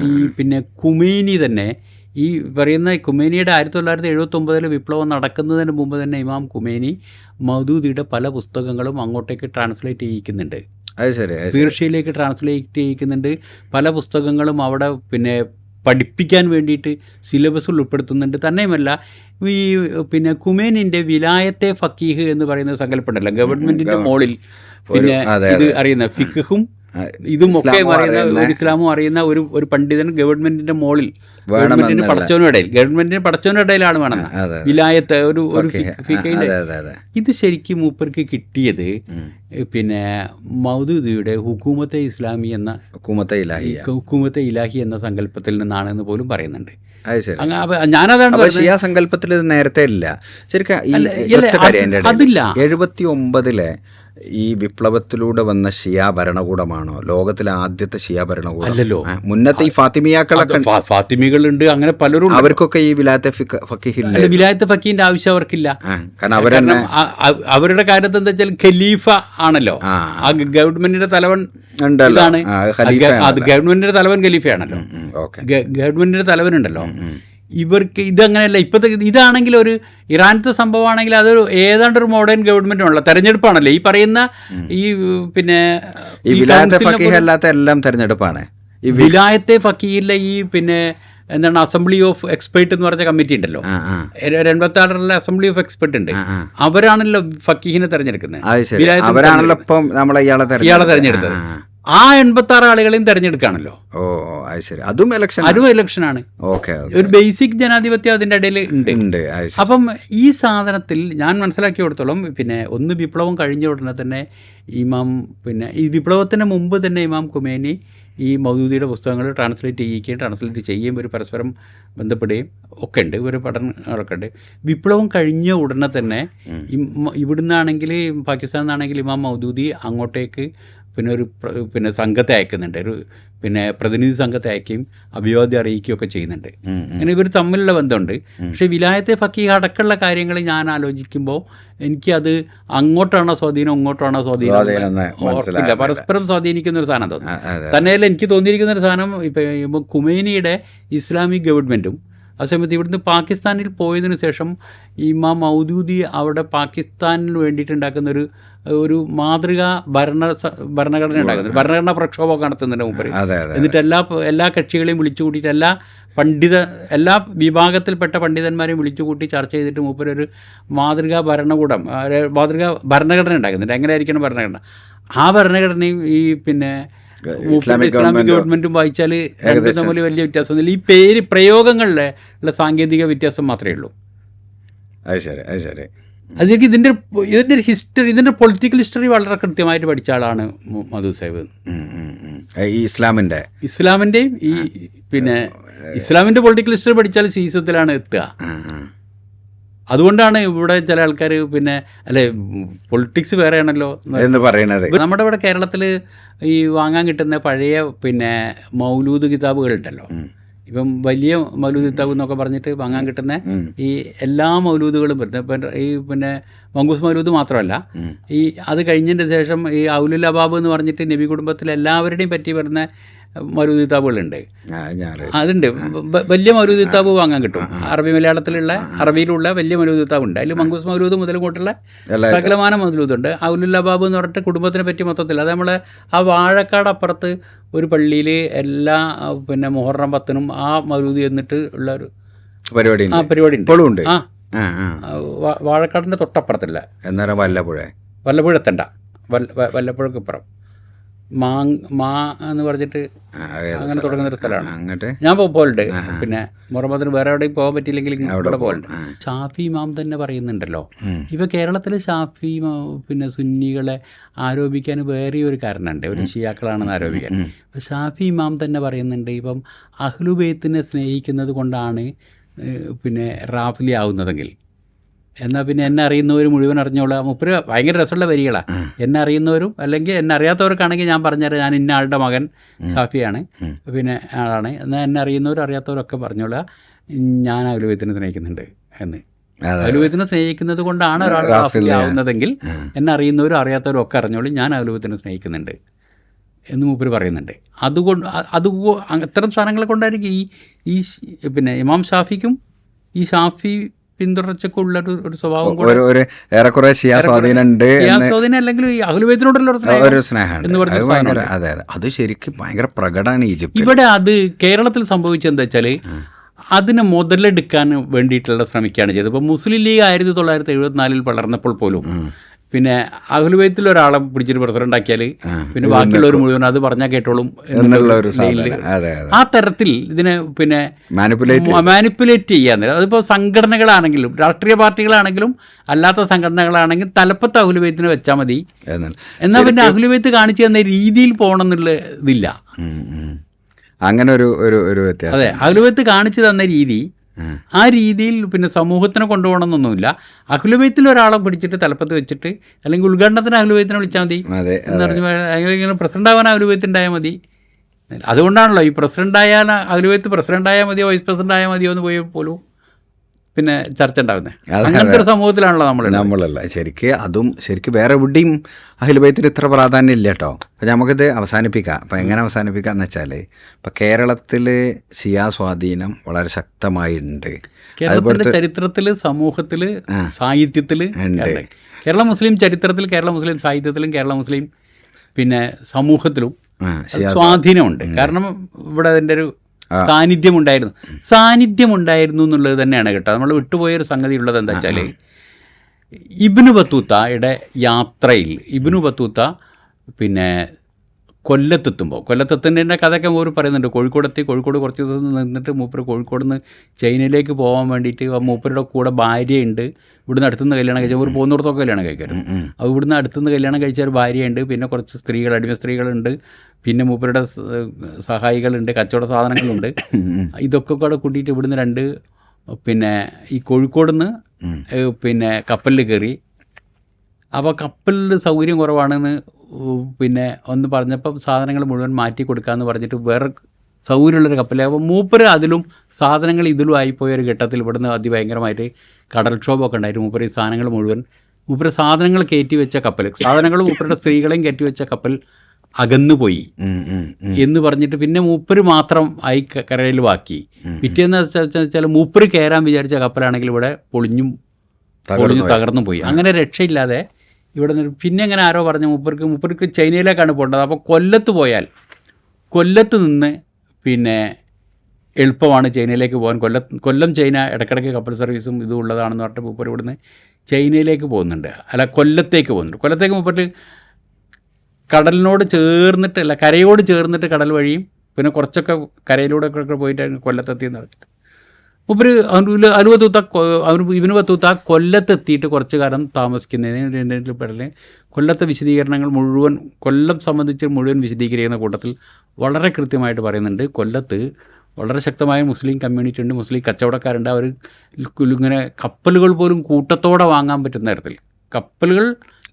ഈ പിന്നെ ഖുമൈനി തന്നെ ഈ പറയുന്ന ഖുമൈനിയുടെ 1979 വിപ്ലവം നടക്കുന്നതിന് മുമ്പ് തന്നെ ഇമാം ഖുമൈനി മൗദൂദിയുടെ പല പുസ്തകങ്ങളും അങ്ങോട്ടേക്ക് ട്രാൻസ്ലേറ്റ് ചെയ്യിക്കുന്നുണ്ട്. അത് ശരി, പേർഷ്യയിലേക്ക് ട്രാൻസ്ലേറ്റ് ചെയ്യിക്കുന്നുണ്ട്. പല പുസ്തകങ്ങളും അവിടെ പിന്നെ പഠിപ്പിക്കാൻ വേണ്ടിയിട്ട് സിലബസിൽ ഉൾപ്പെടുത്തുന്നുണ്ട്. തന്നെയുമല്ല ഈ പിന്നെ ഖുമൈനിൻ്റെ വിലായത്തെ ഫക്കീഹ് എന്ന് പറയുന്ന സങ്കല്പമുണ്ടല്ലോ, ഗവൺമെൻറ്റിൻ്റെ മോളിൽ പിന്നെ ഇത് അറിയുന്ന ഫിഖും ഇതുമൊക്കെ അറിയുന്ന ഒരു ഇസ്ലാമും അറിയുന്ന ഒരു പണ്ഡിതൻ ഗവൺമെൻറ്റിൻ്റെ മോളിൽ ഗവൺമെൻറ്റിന് പടച്ചവനും ഇടയിലാണ് വേണമെന്ന് വിലായത്ത് ഒരു ഫിഖിൻ്റെ. ഇത് ശരിക്കും മൂപ്പർക്ക് കിട്ടിയത് പിന്നെ മൗദൂദിയുടെ ഹുക്കൂമത്തെ ഇസ്ലാമി എന്ന ഹുക്കൂമത്തെ ഇലാഹി എന്ന സങ്കല്പത്തിൽ നിന്നാണെന്ന് പോലും പറയുന്നുണ്ട്. ഞാനതാണ് സങ്കല്പത്തിൽ നേരത്തെ ഇല്ല ശരിക്കും. അതില്ല. 79 ഈ വിപ്ലവത്തിലൂടെ വന്ന ഷിയ ഭരണകൂടമാണോ ലോകത്തിലെ ആദ്യത്തെ ഷിയ ഭരണകൂടം? അല്ലല്ലോ. മുന്നത്തെ ഈ ഫാത്തിമിയാക്കളൊക്കെ ഫാത്തിമികളുണ്ട്, അങ്ങനെ പലരും. അവർക്കൊക്കെ ഈ വിലായത്തെ ഫക്കീഹില്ല. വിലായത്തെ ഫക്കീന്റെ ആവശ്യം അവർക്കില്ല. കാരണം അവരുടെ കാര്യത്തിൽ എന്താ വെച്ചാൽ ഖലീഫ ആണല്ലോ, ആ ഗവൺമെന്റിന്റെ തലവൻ ഇതാണ്. അത് ഗവൺമെന്റിന്റെ തലവൻ ഖലീഫയാണല്ലോ. ഗവൺമെന്റിന്റെ തലവനുണ്ടല്ലോ. ഇവർക്ക് ഇതങ്ങനെയല്ല. ഇപ്പോഴത്തെ ഇതാണെങ്കിൽ ഒരു ഇറാനത്തെ സംഭവമാണെങ്കിൽ അതൊരു ഏതാണ്ട് ഒരു മോഡേൺ ഗവൺമെൻറ്റുള്ള തെരഞ്ഞെടുപ്പാണല്ലോ ഈ പറയുന്ന ഈ പിന്നെ എല്ലാം തെരഞ്ഞെടുപ്പാണ്. ഈ വിലായത്തെ ഫക്കീഹിലെ ഈ പിന്നെ എന്താണ് അസംബ്ലി ഓഫ് എക്സ്പേർട്ട് എന്ന് പറഞ്ഞ കമ്മിറ്റി ഉണ്ടല്ലോ, 86 അസംബ്ലി ഓഫ് എക്സ്പേർട്ട് ഉണ്ട്. അവരാണല്ലോ ഫക്കീഹിനെ തെരഞ്ഞെടുക്കുന്നത്. ഇയാളെ തെരഞ്ഞെടുത്തത് ആ 86 ആളുകളെയും തെരഞ്ഞെടുക്കുകയാണല്ലോ. അതും ഇലക്ഷനാണ്. ഒരു ബേസിക് ജനാധിപത്യം അതിൻ്റെ ഇടയിൽ ഉണ്ട്. അപ്പം ഈ സാധനത്തിൽ ഞാൻ മനസ്സിലാക്കിയിടത്തോളം പിന്നെ വിപ്ലവം കഴിഞ്ഞ ഉടനെ തന്നെ ഇമാം പിന്നെ ഈ വിപ്ലവത്തിന് മുമ്പ് തന്നെ ഇമാം ഖുമൈനി ഈ മൗദൂദിയുടെ പുസ്തകങ്ങൾ ട്രാൻസ്ലേറ്റ് ചെയ്യിക്കുകയും ട്രാൻസ്ലേറ്റ് ചെയ്യുകയും ഒരു പരസ്പരം ബന്ധപ്പെടുകയും ഒക്കെ ഉണ്ട്, ഒരു പഠനങ്ങളൊക്കെ ഉണ്ട്. വിപ്ലവം കഴിഞ്ഞ ഉടനെ തന്നെ ഇവിടുന്നാണെങ്കിൽ പാകിസ്ഥാനിൽ നിന്നാണെങ്കിൽ ഇമാം മൗദൂദി അങ്ങോട്ടേക്ക് പിന്നെ സംഘത്തെ അയക്കുന്നുണ്ട്, പ്രതിനിധി സംഘത്തെ അയക്കുകയും അഭിവാദ്യം അറിയിക്കുകയും ഒക്കെ ചെയ്യുന്നുണ്ട്. അങ്ങനെ ഇവർ തമ്മിലുള്ള ബന്ധമുണ്ട്. പക്ഷേ വിലായത്തെ ഫക്കീഹ് അടക്കമുള്ള കാര്യങ്ങൾ ഞാൻ ആലോചിക്കുമ്പോൾ എനിക്കത് അങ്ങോട്ടാണോ സ്വാധീനം ഇങ്ങോട്ടാണോ സ്വാധീനം ഓർക്കില്ല. പരസ്പരം സ്വാധീനിക്കുന്ന ഒരു സാധനം തോന്നുന്നു. തന്നെയല്ല എനിക്ക് തോന്നിയിരിക്കുന്ന ഒരു സാധനം ഇപ്പം ഖുമൈനിയുടെ ഇസ്ലാമിക് ഗവൺമെൻറ്റും ആ സമയത്ത് ഇവിടുന്ന് പാകിസ്ഥാനിൽ പോയതിനു ശേഷം ഇമാം മൗദൂദി അവിടെ പാകിസ്ഥാനിന് വേണ്ടിയിട്ടുണ്ടാക്കുന്ന ഒരു മാതൃകാ ഭരണഘടന ഉണ്ടാക്കുന്നത്, ഭരണഘടനാ പ്രക്ഷോഭമൊക്കെ നടത്തുന്നതിന് മുമ്പ്. എന്നിട്ട് എല്ലാ കക്ഷികളെയും വിളിച്ചു കൂട്ടിയിട്ട് എല്ലാ വിഭാഗത്തിൽപ്പെട്ട പണ്ഡിതന്മാരെയും വിളിച്ചു കൂട്ടി ചർച്ച ചെയ്തിട്ട് മൂപ്പരൊരു മാതൃകാ ഭരണഘടന ഉണ്ടാക്കുന്നുണ്ട്. എങ്ങനെ ആയിരിക്കണം ഭരണഘടന? ആ ഭരണഘടനയും ഈ ഇസ്ലാമിക് ഗവൺമെൻറ്റും വായിച്ചാൽ രണ്ടും തമ്മിൽ വലിയ വ്യത്യാസമൊന്നുമില്ല. ഈ പ്രയോഗങ്ങളിലെ ഉള്ള സാങ്കേതിക വ്യത്യാസം മാത്രമേ ഉള്ളൂ. അതിലേക്ക് ഇതിൻ്റെ ഹിസ്റ്ററി, ഇതിൻ്റെ പൊളിറ്റിക്കൽ ഹിസ്റ്ററി വളരെ കൃത്യമായിട്ട് പഠിച്ച ആളാണ് മധു സാഹിബ്. ഇസ്ലാമിൻ്റെയും ഈ ഇസ്ലാമിൻ്റെ പൊളിറ്റിക്കൽ ഹിസ്റ്ററി പഠിച്ചാൽ സീസത്തിലാണ് എത്തുക. അതുകൊണ്ടാണ് ഇവിടെ ചില ആൾക്കാർ അല്ലെ പൊളിറ്റിക്സ് വേറെയാണല്ലോ എന്ന് പറയുന്നത്. നമ്മുടെ ഇവിടെ കേരളത്തിൽ ഈ വാങ്ങാൻ കിട്ടുന്ന പഴയ മൗലൂദ് കിതാബുകളുണ്ടല്ലോ, ഇപ്പം വലിയ മൗലൂദ് കിതാബ് എന്നൊക്കെ പറഞ്ഞിട്ട് വാങ്ങാൻ കിട്ടുന്ന ഈ എല്ലാ മൗലൂദുകളും വരുന്നത് ഈ മങ്കൂസ് മൗലൂദ് മാത്രമല്ല, ഈ അത് കഴിഞ്ഞതിന് ശേഷം ഈ ഔലുൽ അബാബ് എന്ന് പറഞ്ഞിട്ട് നബി കുടുംബത്തിൽ എല്ലാവരുടെയും പറ്റി വരുന്ന മൗലൂദ് കിതാബുകളുണ്ട്. അതുണ്ട്, വലിയ മൗലൂദ് കിതാബ് വാങ്ങാൻ കിട്ടും. അറബിയിലുള്ള വലിയ മൗലൂദ് കിതാബുണ്ട്. അതിൽ മങ്കൂസ് മൗലൂദ് മുതൽ കൊണ്ടുള്ള സകലമാന മൗലൂദുണ്ട്. ഔലുൽ അബാബ് എന്ന് പറഞ്ഞിട്ട് കുടുംബത്തിനെ പറ്റി മൊത്തത്തിൽ, അത് നമ്മളെ ആ വാഴക്കാട് അപ്പുറത്ത് ഒരു പള്ളിയിൽ എല്ലാ മുഹറം 10-നും ആ മൗലൂദ് എന്നിട്ട് ഉള്ള ഒരു പരിപാടി ഉണ്ട്. വാഴക്കാടിൻ്റെ തൊട്ടപ്പുറത്തില്ല, വല്ലപ്പുഴ എത്തണ്ട, വല്ലപ്പുഴക്ക് ഇപ്പുറം എന്ന് പറഞ്ഞിട്ട് അങ്ങനെ തുടങ്ങുന്നൊരു സ്ഥലമാണ്. ഞാൻ പോലുണ്ട്. മുഹറമത്തിന് വേറെ എവിടെയും പോകാൻ പറ്റിയില്ലെങ്കിൽ ഇവിടെ പോലുണ്ട്. ഷാഫി ഇമാം തന്നെ പറയുന്നുണ്ടല്ലോ, ഇപ്പം കേരളത്തിൽ ഷാഫി സുന്നികളെ ആരോപിക്കാൻ വേറെ ഒരു കാരണമുണ്ട്, ഒരു ഷിയാക്കളാണെന്ന് ആരോപിക്കാൻ. അപ്പം ഷാഫി ഇമാം തന്നെ പറയുന്നുണ്ട്, ഇപ്പം അഹ്ലുബൈത്തിനെ സ്നേഹിക്കുന്നത് കൊണ്ടാണ് റാഫിലി ആവുന്നതെങ്കിൽ, എന്നാൽ എന്നെ അറിയുന്നവർ മുഴുവൻ അറിഞ്ഞോളാം. മുപ്പര് ഭയങ്കര രസമുള്ള വരികളാണ്. എന്നെ അറിയുന്നവരും അല്ലെങ്കിൽ എന്നെ അറിയാത്തവർക്കാണെങ്കിൽ ഞാൻ പറഞ്ഞുതരാം, ഞാൻ ഇന്ന ആളുടെ മകൻ ഷാഫിയാണ്, ആളാണ്. എന്നാൽ എന്നെ അറിയുന്നവരും അറിയാത്തവരൊക്കെ പറഞ്ഞോളാം, ഞാൻ അഹ്ലുബൈത്തിനെ സ്നേഹിക്കുന്നുണ്ട് എന്ന്. അഹ്ലുബൈത്തിനെ സ്നേഹിക്കുന്നത് കൊണ്ടാണ് ഒരാൾ റാഫിലി ആവുന്നതെങ്കിൽ എന്നെ അറിയുന്നവരും അറിയാത്തവരും ഒക്കെ അറിഞ്ഞോളൂ, ഞാൻ അഹ്ലുബൈത്തിനെ സ്നേഹിക്കുന്നുണ്ട് എന്ന് മൂപ്പര് പറയുന്നുണ്ട്. അത്തരം സാധനങ്ങളെ കൊണ്ടായിരിക്കും ഈ ഇമാം ഷാഫിക്കും ഈ ഷാഫി പിന്തുടർച്ചക്കുള്ള ഒരു സ്വഭാവം, ഏറെക്കുറെ സ്വാധീനം അല്ലെങ്കിൽ ഈ അഹ്ലുബൈത്തിനോടുള്ള ഒരു സ്നേഹം എന്ന് പറഞ്ഞ അത് ശരിക്കും ഭയങ്കര പ്രകടമാണ് ഈജിപ്തിൽ. ഇവിടെ അത് കേരളത്തിൽ സംഭവിച്ചെന്താ വെച്ചാൽ അതിനെ മുതലെടുക്കാൻ വേണ്ടിയിട്ടുള്ള ശ്രമിക്കുകയാണ് ചെയ്തത്. ഇപ്പോൾ മുസ്ലിം ലീഗ് 1974 വളർന്നപ്പോൾ പോലും അഹ്ലുബൈത്തിൽ ഒരാളെ പിടിച്ചിട്ട് പ്രസിഡന്റ് ആക്കിയാൽ ബാക്കിയുള്ളവർ മുഴുവൻ അത് പറഞ്ഞാൽ കേട്ടോളും എന്നുള്ള ഒരു ആ തരത്തിൽ ഇതിനെ മാനിപ്പുലേറ്റ് ചെയ്യാൻ. അതിപ്പോൾ സംഘടനകളാണെങ്കിലും രാഷ്ട്രീയ അല്ലാത്ത സംഘടനകളാണെങ്കിലും തലപ്പത്ത് അഹ്ലുബൈത്തിനെ വെച്ചാൽ മതി, എന്നാൽ അഹ്ലുബൈത്ത് കാണിച്ചു തന്ന രീതിയിൽ പോകണം എന്നുള്ള ഇതില്ല. അങ്ങനെ ഒരു വ്യത്യാസം. അതെ, അഹ്ലുബൈത്ത് കാണിച്ചു തന്ന രീതി ആ രീതിയിൽ സമൂഹത്തിനെ കൊണ്ടുപോകണമെന്നൊന്നുമില്ല. അഹ്ലുബൈത്തിൽ ഒരാളെ പിടിച്ചിട്ട് തലപ്പത്ത് വെച്ചിട്ട് അല്ലെങ്കിൽ ഉദ്ഘാടനത്തിന് അഹ്ലുബൈത്തിനെ വിളിച്ചാൽ മതി എന്ന് പറഞ്ഞ് പ്രസിഡന്റ് ആവാൻ അഹ്ലുബൈത്ത് ഉണ്ടായാൽ മതി. അതുകൊണ്ടാണല്ലോ ഈ അഹ്ലുബൈത്ത് പ്രസിഡന്റ് ആയാൽ മതിയോ വൈസ് പ്രസിഡന്റ് ആയാൽ മതിയോ എന്ന് പോയി പോലും ചർച്ച ഉണ്ടാകുന്നത്. അങ്ങനത്തെ ഒരു സമൂഹത്തിലാണല്ലോ നമ്മളല്ല. ശരിക്കും വേറെ എവിടെയും അഹ്ലുബൈത്തിന് ഇത്ര പ്രാധാന്യം ഇല്ല കേട്ടോ. അപ്പം നമുക്കിത് അവസാനിപ്പിക്കാം. അപ്പം എങ്ങനെ അവസാനിപ്പിക്കാന്ന് വെച്ചാൽ, ഇപ്പം കേരളത്തിൽ ഷിയാ സ്വാധീനം വളരെ ശക്തമായിട്ടുണ്ട്. കേരളത്തിൻ്റെ ചരിത്രത്തിൽ, സമൂഹത്തിൽ, സാഹിത്യത്തിൽ, കേരള മുസ്ലിം ചരിത്രത്തിൽ, കേരള മുസ്ലിം സാഹിത്യത്തിലും, കേരള മുസ്ലിം സമൂഹത്തിലും സ്വാധീനമുണ്ട്. കാരണം ഇവിടെ അതിൻ്റെ ഒരു സാന്നിധ്യമുണ്ടായിരുന്നു എന്നുള്ളത് തന്നെയാണ് കേട്ടോ. നമ്മൾ വിട്ടുപോയൊരു സംഗതി ഉള്ളത് എന്താ വെച്ചാൽ, ഇബ്നു ബത്തൂത്തയുടെ യാത്രയിൽ ഇബ്നു ബത്തൂത്ത കൊല്ലത്തെത്തുന്നതിൻ്റെ കഥയൊക്കെ മൂപ്പർ പറയുന്നുണ്ട്. കോഴിക്കോട് കുറച്ച് ദിവസം നിന്നിട്ട് മൂപ്പർ കോഴിക്കോട് നിന്ന് ചൈനയിലേക്ക് പോകാൻ വേണ്ടിയിട്ട് മൂപ്പരുടെ കൂടെ ഭാര്യയുണ്ട്. ഇവിടുന്ന് അടുത്തുനിന്ന് കല്യാണം കഴിച്ചാൽ ഒരു പോകുന്നിടത്തൊക്കെ കല്യാണം കഴിക്കാറുണ്ട്. അപ്പോൾ ഇവിടുന്ന് അടുത്തുനിന്ന് കല്യാണം കഴിച്ച ഒരു ഭാര്യയുണ്ട്, പിന്നെ കുറച്ച് അടിമ സ്ത്രീകളുണ്ട്, പിന്നെ മൂപ്പരുടെ സഹായികളുണ്ട്, കച്ചവട സാധനങ്ങളുണ്ട്. ഇതൊക്കെ കൂടെ കൂട്ടിയിട്ട് ഇവിടുന്ന് പിന്നെ ഈ കോഴിക്കോട് നിന്ന് പിന്നെ കപ്പലിൽ കയറി. അപ്പോൾ കപ്പലിൽ സൗകര്യം കുറവാണെന്ന് പിന്നെ ഒന്ന് പറഞ്ഞപ്പം സാധനങ്ങൾ മുഴുവൻ മാറ്റി കൊടുക്കാമെന്ന് പറഞ്ഞിട്ട് വേറെ സൗകര്യമുള്ളൊരു കപ്പൽ. അപ്പോൾ മൂപ്പര് അതിലും സാധനങ്ങൾ ഇതിലും ആയിപ്പോയ ഒരു ഘട്ടത്തിൽ ഇവിടുന്ന് അതിഭയങ്കരമായിട്ട് കടൽക്ഷോഭമൊക്കെ ഉണ്ടായിട്ട് മൂപ്പര് ഈ സാധനങ്ങൾ മുഴുവൻ സാധനങ്ങൾ കയറ്റി വെച്ച കപ്പൽ, സാധനങ്ങളും മൂപ്പരുടെ സ്ത്രീകളെയും കയറ്റി വെച്ച കപ്പൽ അകന്നുപോയി എന്ന് പറഞ്ഞിട്ട് പിന്നെ മൂപ്പര് മാത്രം ആയി കരയിൽ ബാക്കി. പിറ്റേന്ന് വെച്ചാൽ മൂപ്പര് കയറാൻ വിചാരിച്ച കപ്പലാണെങ്കിൽ ഇവിടെ പൊളിഞ്ഞു തകർന്നു പോയി. അങ്ങനെ രക്ഷയില്ലാതെ ഇവിടെ നിന്ന് പിന്നെ അങ്ങനെ ആരോ പറഞ്ഞു മൂപ്പർക്ക് ചൈനയിലേക്കാണ് പോകേണ്ടത്. അപ്പോൾ കൊല്ലത്ത് നിന്ന് പിന്നെ എളുപ്പമാണ് ചൈനയിലേക്ക് പോകാൻ. കൊല്ലം ചൈന ഇടയ്ക്കിടയ്ക്ക് കപ്പൽ സർവീസും ഇതും ഉള്ളതാണെന്ന് പറഞ്ഞിട്ട് മൂപ്പർ ഇവിടുന്ന് ചൈനയിലേക്ക് പോകുന്നുണ്ട്. കൊല്ലത്തേക്ക് പോകുന്നുണ്ട്. കൊല്ലത്തേക്ക് മൂപ്പര് കടലിനോട് ചേർന്നിട്ട് കരയോട് ചേർന്നിട്ട് കടൽ വഴിയും പിന്നെ കുറച്ചൊക്കെ കരയിലൂടെ ഒക്കെ പോയിട്ട് കൊല്ലത്തെത്തിയെന്ന് പറഞ്ഞിട്ട് മൂപ്പര് ഇവന് ബത്തൂത്ത കൊല്ലത്തെത്തിയിട്ട് കുറച്ച് കാലം താമസിക്കുന്നതിന് പെടല് കൊല്ലത്തെ വിശദീകരണങ്ങൾ മുഴുവൻ കൊല്ലം സംബന്ധിച്ച് മുഴുവൻ വിശദീകരിക്കുന്ന കൂട്ടത്തിൽ വളരെ കൃത്യമായിട്ട് പറയുന്നുണ്ട്. കൊല്ലത്ത് വളരെ ശക്തമായ മുസ്ലിം കമ്മ്യൂണിറ്റി ഉണ്ട്, മുസ്ലിം കച്ചവടക്കാരുണ്ട്. അവർ ഇങ്ങനെ കപ്പലുകൾ പോലും കൂട്ടത്തോടെ വാങ്ങാൻ പറ്റുന്ന തരത്തിൽ,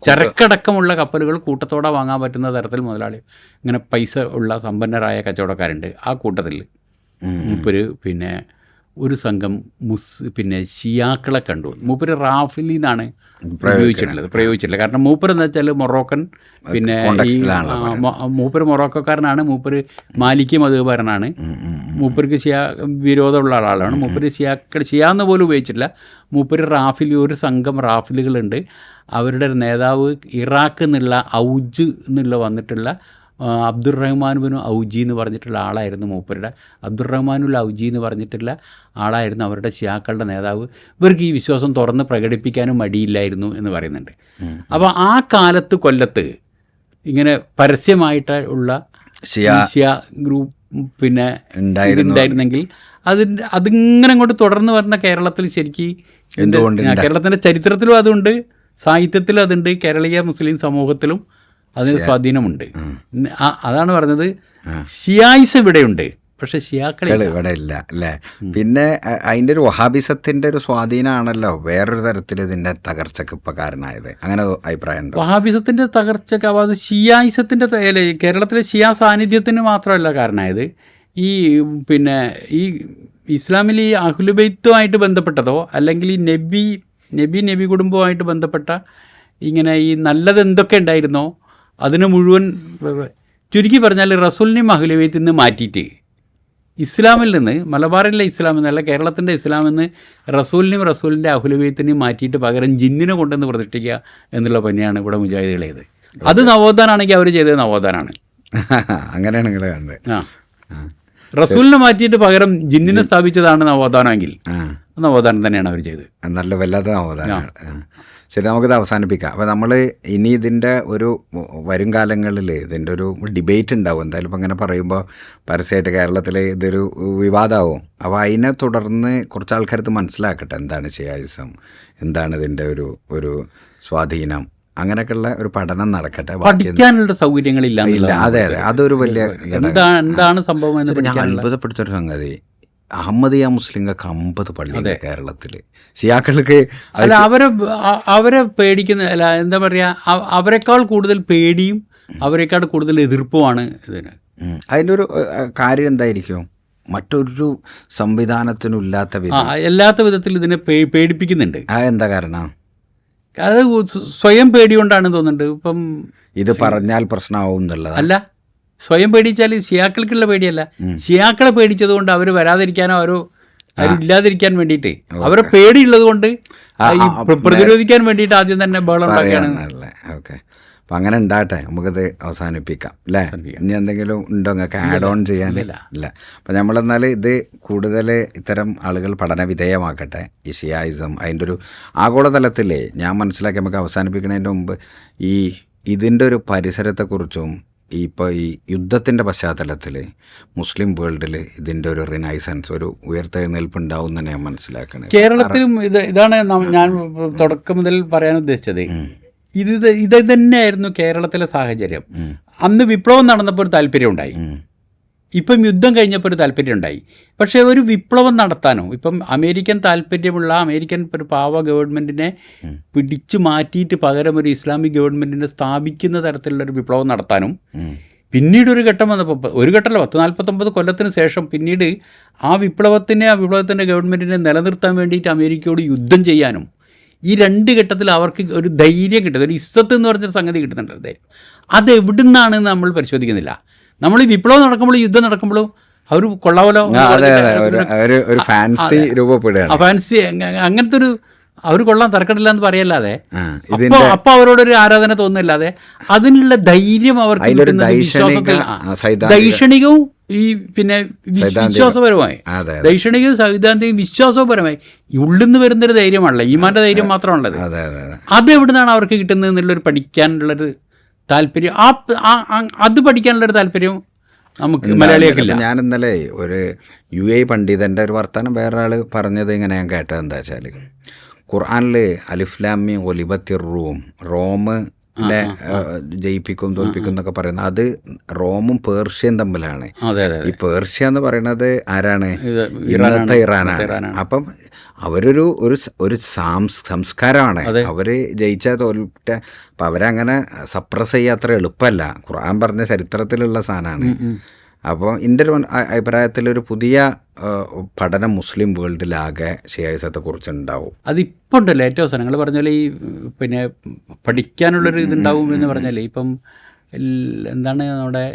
ചരക്കടക്കമുള്ള കപ്പലുകൾ കൂട്ടത്തോടെ വാങ്ങാൻ പറ്റുന്ന തരത്തിൽ മുതലാളി ഇങ്ങനെ പൈസ ഉള്ള സമ്പന്നരായ കച്ചവടക്കാരുണ്ട്. ആ കൂട്ടത്തിൽ മൂപ്പര് പിന്നെ ഒരു സംഘം പിന്നെ ഷിയാക്കളെ കണ്ടു. മൂപ്പര് റാഫിലിൽ നിന്നാണ് പ്രയോഗിച്ചിട്ടുള്ളത്. കാരണം മൂപ്പർ എന്ന് വെച്ചാൽ മൊറോക്കൻ, പിന്നെ ഈ മൂപ്പര് മൊറോക്കോക്കാരനാണ്. മൂപ്പര് മാലിക്കി മതകാരനാണ്. മൂപ്പർക്ക് വിരോധമുള്ള ആളാണ്. മൂപ്പര് ഷിയാന്ന് പോലും ഉപയോഗിച്ചിട്ടില്ല. മൂപ്പര് ഒരു സംഘം റാഫിലുകളുണ്ട്. അവരുടെ നേതാവ് ഇറാഖിൽ നിന്നുള്ള ഔജ് എന്നുള്ള വന്നിട്ടുള്ള അബ്ദുറഹ്മാനുബിനു ഔജി എന്ന് പറഞ്ഞിട്ടുള്ള ആളായിരുന്നു മൂപ്പരുടെ. അബ്ദുറഹ്മാനുൽ ഔജി എന്ന് പറഞ്ഞിട്ടുള്ള ആളായിരുന്നു അവരുടെ ഷിയാക്കളുടെ നേതാവ്. ഇവർക്ക് ഈ വിശ്വാസം തുറന്ന് പ്രകടിപ്പിക്കാനും മടിയില്ലായിരുന്നു എന്ന് പറയുന്നുണ്ട്. അപ്പോൾ ആ കാലത്ത് കൊല്ലത്ത് ഇങ്ങനെ പരസ്യമായിട്ടുള്ള ഷിയ ഗ്രൂപ്പ് പിന്നെ ഉണ്ടായിരുന്നെങ്കിൽ അതിങ്ങനെ അങ്ങോട്ട് തുടർന്ന് വരുന്ന കേരളത്തിൽ ശരിക്കും കേരളത്തിൻ്റെ ചരിത്രത്തിലും അതുണ്ട്, സാഹിത്യത്തിലും അതുണ്ട്, കേരളീയ മുസ്ലിം സമൂഹത്തിലും അതിന് സ്വാധീനമുണ്ട്. അതാണ് പറഞ്ഞത്, ഷിയായിസം ഇവിടെയുണ്ട്, പക്ഷെ ഷിയാക്കൾ ഇവിടെ ഇല്ല അല്ലേ. പിന്നെ അതിൻ്റെ ഒരു വഹാബിസത്തിൻ്റെ ഒരു സ്വാധീനമാണല്ലോ വേറൊരു തരത്തിൽ ഇതിൻ്റെ തകർച്ചയ്ക്ക് ഇപ്പോൾ കാരണമായത്. അങ്ങനെ അഭിപ്രായം ഉണ്ടോ? വഹാബിസത്തിൻ്റെ തകർച്ചയ്ക്ക് അത് ഷിയായിസത്തിൻ്റെ കേരളത്തിലെ ഷിയാ സാന്നിധ്യത്തിന് മാത്രമല്ല കാരണമായത്. ഈ പിന്നെ ഈ ഇസ്ലാമിൽ ഈ അഹ്ലുബൈത്തുമായിട്ട് ബന്ധപ്പെട്ടതോ അല്ലെങ്കിൽ ഈ നബി കുടുംബവുമായിട്ട് ബന്ധപ്പെട്ട ഇങ്ങനെ ഈ നല്ലത് എന്തൊക്കെ ഉണ്ടായിരുന്നോ അതിന് മുഴുവൻ ചുരുക്കി പറഞ്ഞാൽ റസൂലിനെയും അഹ്ലുബൈത്തിൽ നിന്ന് മാറ്റിയിട്ട് ഇസ്ലാമിൽ നിന്ന്, മലബാറിലെ ഇസ്ലാം എന്നല്ല കേരളത്തിൻ്റെ ഇസ്ലാമെന്ന് റസൂലിൻ്റെ അഹ്ലുബൈത്തിനെയും മാറ്റിയിട്ട് പകരം ജിന്നിനെ കൊണ്ടുവന്ന് പ്രതിഷ്ഠിക്കുക എന്നുള്ള പണിയാണ് ഇവിടെ മുജാഹിദുകൾ ചെയ്തത്. അത് നവോത്ഥാനാണെങ്കിൽ അവർ ചെയ്തത് നവോത്ഥാനാണ്. അങ്ങനെയാണ് നിങ്ങൾ കണ്ടത്. റസൂലിനെ മാറ്റിയിട്ട് പകരം ജിന്നിനെ സ്ഥാപിച്ചതാണ് നവോത്ഥാനമെങ്കിൽ നവോത്ഥാനം തന്നെയാണ് അവർ ചെയ്തത്. നല്ല വല്ലാത്ത നവോത്ഥാനം. ശരി, നമുക്കിത് അവസാനിപ്പിക്കാം. അപ്പോൾ നമ്മൾ ഇനി ഇതിൻ്റെ ഒരു വരും കാലങ്ങളിൽ ഇതിൻ്റെ ഒരു ഡിബേറ്റ് ഉണ്ടാവും എന്തായാലും. ഇപ്പം അങ്ങനെ പറയുമ്പോൾ പരസ്യമായിട്ട് കേരളത്തിൽ ഇതൊരു വിവാദമാവും. അപ്പോൾ അതിനെ തുടർന്ന് കുറച്ച് ആൾക്കാർക്ക് മനസ്സിലാക്കട്ടെ എന്താണ് ഷിയായിസം, എന്താണ് ഇതിൻ്റെ ഒരു സ്വാധീനം, അങ്ങനെയൊക്കെയുള്ള ഒരു പഠനം നടക്കട്ടെ. പഠിക്കാനുള്ള സൗകര്യങ്ങളില്ല. അതെ, അതൊരു വലിയ എന്താണ് സംഭവം. ഞാൻ അത്ഭുതപ്പെടുത്തൊരു സംഗതി, അഹമ്മദിയ മുസ്ലിങ്ങൾക്ക് 50 പള്ളിയുണ്ട് കേരളത്തിൽ. ഷിയാക്കൾക്ക് അല്ല, അവരെ പേടിക്കുന്ന അല്ല, എന്താ പറയുക, അവരെക്കാൾ കൂടുതൽ പേടിയും അവരെക്കാൾ കൂടുതൽ എതിർപ്പുമാണ് ഇതിന്. അതിൻ്റെ ഒരു കാര്യം എന്തായിരിക്കും? മറ്റൊരു സംവിധാനത്തിനും എല്ലാത്ത വിധത്തിൽ ഇതിനെ പേടിപ്പിക്കുന്നുണ്ട്. എന്താ കാരണം? അത് സ്വയം പേടി കൊണ്ടാണ് തോന്നുന്നുണ്ട്. ഇപ്പം ഇത് പറഞ്ഞാൽ പ്രശ്നമാവും എന്നുള്ളത് അല്ല, സ്വയം പേടിച്ചാൽ ഷിയാക്കൾക്കുള്ള പേടിയല്ല, ഷിയാക്കളെ പേടിച്ചത് കൊണ്ട് അവർ വരാതിരിക്കാനോ അവരില്ലാതിരിക്കാൻ വേണ്ടിയിട്ട്, അവരെ പേടിയുള്ളത് കൊണ്ട് പ്രതിരോധിക്കാൻ വേണ്ടിയിട്ട് ആദ്യം തന്നെ ബഹളം ഉണ്ടാക്കുകയാണ്. ഓക്കെ, അപ്പം അങ്ങനെ ഉണ്ടാകട്ടെ. നമുക്കത് അവസാനിപ്പിക്കാം അല്ലേ? ഇനി എന്തെങ്കിലും ഉണ്ടോ നിങ്ങൾക്ക് ആഡ് ഓൺ ചെയ്യാനില്ല? അപ്പം നമ്മളെന്നാൽ ഇത് കൂടുതൽ ഇത്തരം ആളുകൾ പഠന വിധേയമാക്കട്ടെ. ഈ ഷിയായിസം അതിൻ്റെ ഒരു ആഗോളതലത്തിലേ ഞാൻ മനസ്സിലാക്കി നമുക്ക് അവസാനിപ്പിക്കുന്നതിൻ്റെ മുമ്പ് ഇതിൻ്റെ ഒരു പരിസരത്തെക്കുറിച്ചും ഇപ്പോൾ ഈ യുദ്ധത്തിൻ്റെ പശ്ചാത്തലത്തിൽ മുസ്ലിം വേൾഡിൽ ഇതിൻ്റെ ഒരു റിനൈസൻസ്, ഒരു ഉയർത്തെഴുന്നേൽപ്പ് ഉണ്ടാവും തന്നെ ഞാൻ മനസ്സിലാക്കണേ. കേരളത്തിലും ഇതാണ് ഞാൻ തുടക്കം മുതൽ പറയാൻ ഉദ്ദേശിച്ചത്. ഇത് തന്നെയായിരുന്നു കേരളത്തിലെ സാഹചര്യം. അന്ന് വിപ്ലവം നടന്നപ്പോൾ ഒരു താല്പര്യം ഉണ്ടായി, ഇപ്പം യുദ്ധം കഴിഞ്ഞപ്പോൾ ഒരു താല്പര്യം ഉണ്ടായി. പക്ഷേ ഒരു വിപ്ലവം നടത്താനോ, ഇപ്പം അമേരിക്കൻ താല്പര്യമുള്ള അമേരിക്കൻ ഒരു പാവ ഗവൺമെൻറ്റിനെ പിടിച്ചു മാറ്റിയിട്ട് പകരം ഒരു ഇസ്ലാമിക് ഗവൺമെൻറ്റിനെ സ്ഥാപിക്കുന്ന തരത്തിലുള്ളൊരു വിപ്ലവം നടത്താനും പിന്നീട് ഒരു ഘട്ടം വന്നപ്പോൾ, ഒരു ഘട്ടമല്ല 49 കൊല്ലത്തിന് ശേഷം പിന്നീട് ആ വിപ്ലവത്തിൻ്റെ ഗവൺമെൻറ്റിനെ നിലനിർത്താൻ വേണ്ടിയിട്ട് അമേരിക്കയോട് യുദ്ധം ചെയ്യാനും, ഈ രണ്ട് ഘട്ടത്തിൽ അവർക്ക് ഒരു ധൈര്യം കിട്ടുന്നത്, ഒരു ഇസ്സത്ത് എന്ന് പറഞ്ഞൊരു സംഗതി കിട്ടുന്നുണ്ട്. ധൈര്യം അതെവിടുന്നാണെന്ന് നമ്മൾ പരിശോധിക്കുന്നില്ല. നമ്മൾ ഈ വിപ്ലവം നടക്കുമ്പോഴും യുദ്ധം നടക്കുമ്പോഴും അവർ കൊള്ളാവലോ, ഫാൻസി രൂപപ്പെടുകയാണ്. ഫാൻസി അങ്ങനത്തെ ഒരു അവർ കൊള്ളാൻ തരക്കടില്ല എന്ന് പറയല്ലാതെ, അപ്പോൾ അവരോടൊരു ആരാധന തോന്നുന്നില്ലാതെ അതിനുള്ള ധൈര്യം അവർക്ക് കിട്ടുന്നത് വിശ്വാസത്തിൽ, ദൈക്ഷണികവും ഈ പിന്നെ വിശ്വാസപരമായി, ദൈക്ഷണികവും സൈദ്ധാന്തികവും വിശ്വാസപരമായി ഉള്ളിൽ നിന്ന് വരുന്നൊരു ധൈര്യമാണല്ലോ, ഈമാൻ്റെ ധൈര്യം മാത്രമാണുള്ളത്. അതെവിടുന്നാണ് അവർക്ക് കിട്ടുന്നത് എന്നുള്ളൊരു പഠിക്കാനുള്ളൊരു താല്പര്യം, അത് പഠിക്കാനുള്ളൊരു താല്പര്യം നമുക്ക് മലയാളികൾക്കില്ല. ഞാൻ ഇന്നലെ ഒരു UAE പണ്ഡിതൻ്റെ ഒരു വർത്തമാനം വേറൊരാൾ പറഞ്ഞത് ഇങ്ങനെ ഞാൻ കേട്ടത് എന്താ വെച്ചാൽ, ഖുർആനിൽ അലിഫ്-ലാം മീം ഗുലിബത്തിർ റൂം, റോമിലെ ജയിപ്പിക്കും തോൽപ്പിക്കും എന്നൊക്കെ പറയുന്നത് അത് റോമും പേർഷ്യയും തമ്മിലാണ്. ഈ പേർഷ്യ എന്ന് പറയുന്നത് ആരാണ്? ഇന്നത്തെ ഇറാനാണ്. അപ്പം അവരൊരു ഒരു സംസ്കാരമാണ്. അവർ ജയിച്ചാൽ തോൽറ്റ, അപ്പം അവരങ്ങനെ സപ്രസ് ചെയ്യാൻ അത്ര എളുപ്പമല്ല. ഖുർആൻ പറഞ്ഞ ചരിത്രത്തിലുള്ള സാധനമാണ്. അപ്പോൾ എൻ്റെ ഒരു അഭിപ്രായത്തിലൊരു പുതിയ പഠനം മുസ്ലിം വേൾഡിലാകെ ഷിയായിസത്തെക്കുറിച്ച് ഉണ്ടാവും. അതിപ്പോൾ ഉണ്ടല്ലോ ഏറ്റവും അവസാനം നിങ്ങൾ പറഞ്ഞ പോലെ ഈ പിന്നെ പഠിക്കാനുള്ളൊരു ഇതുണ്ടാവും എന്ന് പറഞ്ഞാൽ, ഇപ്പം എന്താണ് നമ്മുടെ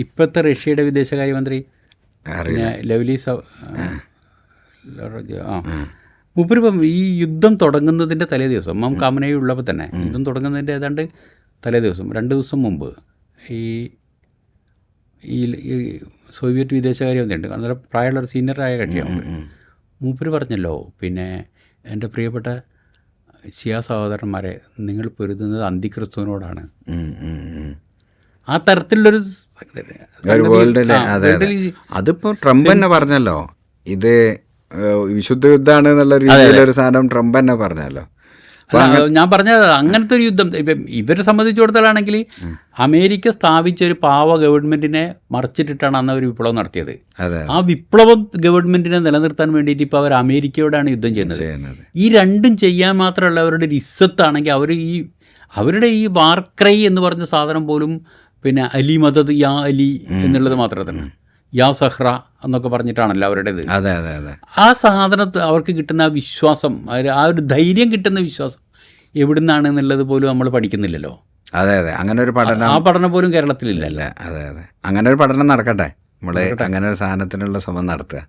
ഇപ്പോഴത്തെ റഷ്യയുടെ വിദേശകാര്യമന്ത്രി പിന്നെ ലവ്ലീസ് മൂപ്പരിപ്പം ഈ യുദ്ധം തുടങ്ങുന്നതിൻ്റെ തലേ ദിവസം, മാം കാമനയും ഉള്ളപ്പോൾ തന്നെ യുദ്ധം തുടങ്ങുന്നതിൻ്റെ ഏതാണ്ട് തലേ ദിവസം 2 ദിവസം മുമ്പ് ഈ സോവിയറ്റ് വിദേശകാര്യമന്ത്രിയുണ്ട്, അന്നേരം പ്രായമുള്ളൊരു സീനിയറായ കക്ഷിയാണ്. മൂപ്പര് പറഞ്ഞല്ലോ, പിന്നെ എൻ്റെ പ്രിയപ്പെട്ട ഷിയ സഹോദരന്മാരെ, നിങ്ങൾ പൊരുതുന്നത് അന്തിക്രിസ്തുവിനോടാണ്. ആ തരത്തിലുള്ളൊരു അതിപ്പോൾ ട്രംപ് തന്നെ പറഞ്ഞല്ലോ, ഇത് വിശുദ്ധ യുദ്ധമാണ് എന്നുള്ള രീതിയിലൊരു സാധനം ട്രംപ് തന്നെ പറഞ്ഞല്ലോ. ഞാൻ പറഞ്ഞത് അങ്ങനത്തെ ഒരു യുദ്ധം ഇപ്പം ഇവരെ സംബന്ധിച്ചിടത്തോളാണെങ്കിൽ അമേരിക്ക സ്ഥാപിച്ച ഒരു പാവ ഗവൺമെൻറ്റിനെ മറിച്ചിട്ടിട്ടാണ് അന്ന് അവർ വിപ്ലവം നടത്തിയത്. ആ വിപ്ലവ ഗവൺമെൻറ്റിനെ നിലനിർത്താൻ വേണ്ടിയിട്ട് ഇപ്പോൾ അവർ അമേരിക്കയോടാണ് യുദ്ധം ചെയ്യുന്നത്. ഈ രണ്ടും ചെയ്യാൻ മാത്രമുള്ള അവരുടെ ഒരു ഇസ്സത്താണെങ്കിൽ അവരുടെ ഈ വാർക്രൈ എന്ന് പറഞ്ഞ സാധനം പോലും പിന്നെ അലി മദദ് യാ അലി എന്നുള്ളത് മാത്രമേ തന്നെ, യാ സഹ്റ എന്നൊക്കെ പറഞ്ഞിട്ടാണല്ലോ അവരുടേത്. ആ സാധനത്ത് അവർക്ക് കിട്ടുന്ന ആ വിശ്വാസം, ആ ഒരു ധൈര്യം കിട്ടുന്ന വിശ്വാസം എവിടുന്നാണ് എന്നുള്ളത് പോലും നമ്മൾ പഠിക്കുന്നില്ലല്ലോ. അങ്ങനെ ഒരു പഠനം, ആ പഠനം പോലും കേരളത്തിലില്ല. അങ്ങനെ ഒരു പഠനം നടക്കട്ടെ, നമ്മൾ അങ്ങനെ ഒരു സാധനത്തിനുള്ള ശ്രമം നടത്തുക.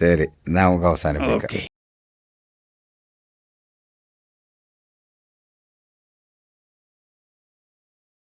ശരി, എന്നാൽ നമുക്ക് അവസാനിപ്പിക്കാം.